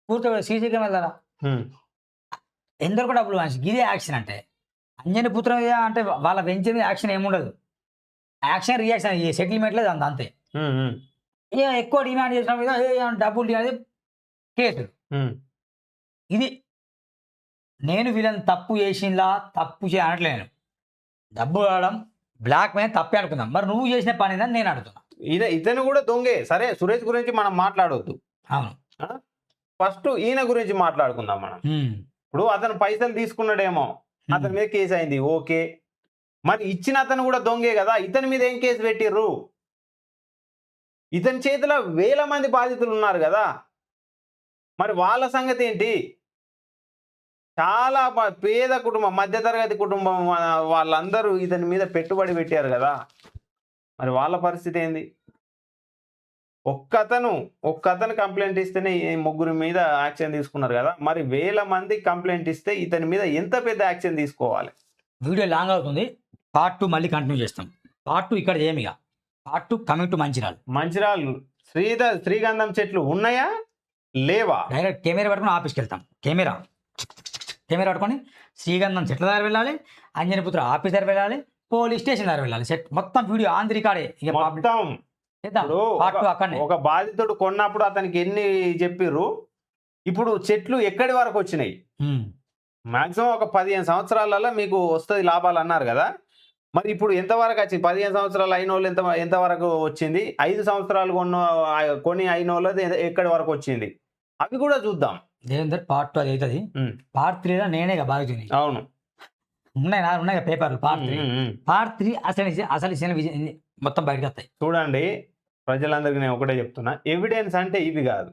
పూర్తిగా సీసీ కెమెరా ఎందరికో డబ్బులు మనిషి, ఇదే యాక్షన్. అంటే అంజనపుత్రం అంటే వాళ్ళ పెంచిన యాక్షన్ ఏముండదు. యాక్షన్ రియాక్షన్ సెటిల్మెంట్ లేదు అంతే. ఎక్కువ డిమాండ్ చేసిన మీద డబ్బులు డిమాండ్ కేసులు. ఇది నేను వీళ్ళని తప్పు చేసిందా తప్పు చేయట్లేను, డబ్బు కావడం బ్లాక్ మీద తప్పే అనుకుందాం. మరి నువ్వు చేసిన పని అని నేను అడుగుతున్నా. ఇతను కూడా దొంగే. సరే, సురేష్ గురించి మనం మాట్లాడవద్దు. అవును, ఫస్ట్ ఈయన గురించి మాట్లాడుకుందాం మనం. ఇప్పుడు అతను పైసలు తీసుకున్నాడేమో, అతని మీద కేసు అయింది, ఓకే. మరి ఇచ్చిన అతను కూడా దొంగే కదా, ఇతని మీద ఏం కేసు పెట్టిర్రు? ఇతని చేతిలో వేల మంది బాధితులు ఉన్నారు కదా, మరి వాళ్ళ సంగతి ఏంటి? చాలా పేద కుటుంబం, మధ్యతరగతి కుటుంబం వాళ్ళందరూ ఇతని మీద పెట్టుబడి పెట్టారు కదా, మరి వాళ్ళ పరిస్థితి ఏంది? ఒక్కతను కంప్లైంట్ ఇస్తేనే ఈ ముగ్గురి మీద యాక్షన్ తీసుకున్నారు కదా, మరి వేల మంది కంప్లైంట్ ఇస్తే ఇతని మీద ఎంత పెద్ద యాక్షన్ తీసుకోవాలి? వీడియో లాంగ్ అవుతుంది, పార్ట్ 2 మళ్ళీ కంటిన్యూ చేస్తాం. పార్ట్ 2 ఇక్కడ ఏమిగా, పార్ట్ 2 కమింగ్ టు మంచిర్యాల శ్రీగంధం చెట్లు ఉన్నాయా లేవా? డైరెక్ట్ కెమెరా పట్టుకొని ఆఫీస్కి వెళ్తాం. కెమెరా పట్టుకొని శ్రీగంధం చెట్ల దగ్గర వెళ్ళాలి, అంజనీపుత్ర ఆఫీస్ దగ్గర వెళ్ళాలి, పోలీస్ స్టేషన్ దగ్గర వెళ్ళాలి. సెట్ మొత్తం వీడియో ఆన్ ది రికార్డే. ఇక మొత్తం పార్ట్ 2 అక్కడనే. ఒక బాధితుడు కొన్నప్పుడు అతనికి ఎన్ని చెప్పిర్రు, ఇప్పుడు చెట్లు ఎక్కడి వరకు వచ్చినాయి? మాక్సిమం ఒక 15 సంవత్సరాలలో మీకు వస్తుంది లాభాలు అన్నారు కదా, మరి ఇప్పుడు ఎంతవరకు వచ్చింది? 15 సంవత్సరాలు అయిన వాళ్ళు ఎంతవరకు వచ్చింది? 5 సంవత్సరాలు కొని అయిన వాళ్ళది ఎక్కడి వరకు వచ్చింది? అవి కూడా చూద్దాం. దేవేందర్ పార్ట్ 2 అది అవుతుంది. పార్ట్ 3లో నేనే బాగుతుంది. అవును, ఉన్నాయి పేపర్లు. పార్ట్ 3 అసలు మొత్తం బయటకు వస్తాయి. చూడండి, ప్రజలందరికీ నేను ఒకటే చెప్తున్నా, ఎవిడెన్స్ అంటే ఇవి కాదు.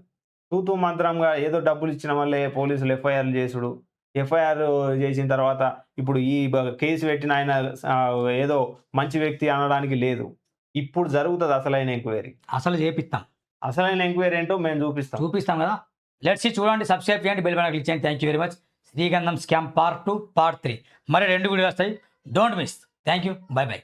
తూతూ మంత్రంగా ఏదో డబ్బులు ఇచ్చిన వల్లే పోలీసులు ఎఫ్ఐఆర్లు చేసుడు, ఎఫ్ఐఆర్ చేసిన తర్వాత ఇప్పుడు ఈ కేసు పెట్టిన ఆయన ఏదో మంచి వ్యక్తి అనడానికి లేదు. ఇప్పుడు జరుగుతుంది అసలైన ఎంక్వైరీ. అసలు చేపిస్తాం. అసలైన ఎంక్వైరీ ఏంటో మేము చూపిస్తాం కదా. లెట్స్ చూడండి, సబ్స్క్రైబ్ చేయండి, బెల్ బటన్ క్లిక్ చేయండి. Thank you very much. శ్రీగంధం స్కామ్ పార్ట్ 2 పార్ట్ 3 మరి 2 వీడియోలు వస్తాయి. Don't miss. Thank you. By by.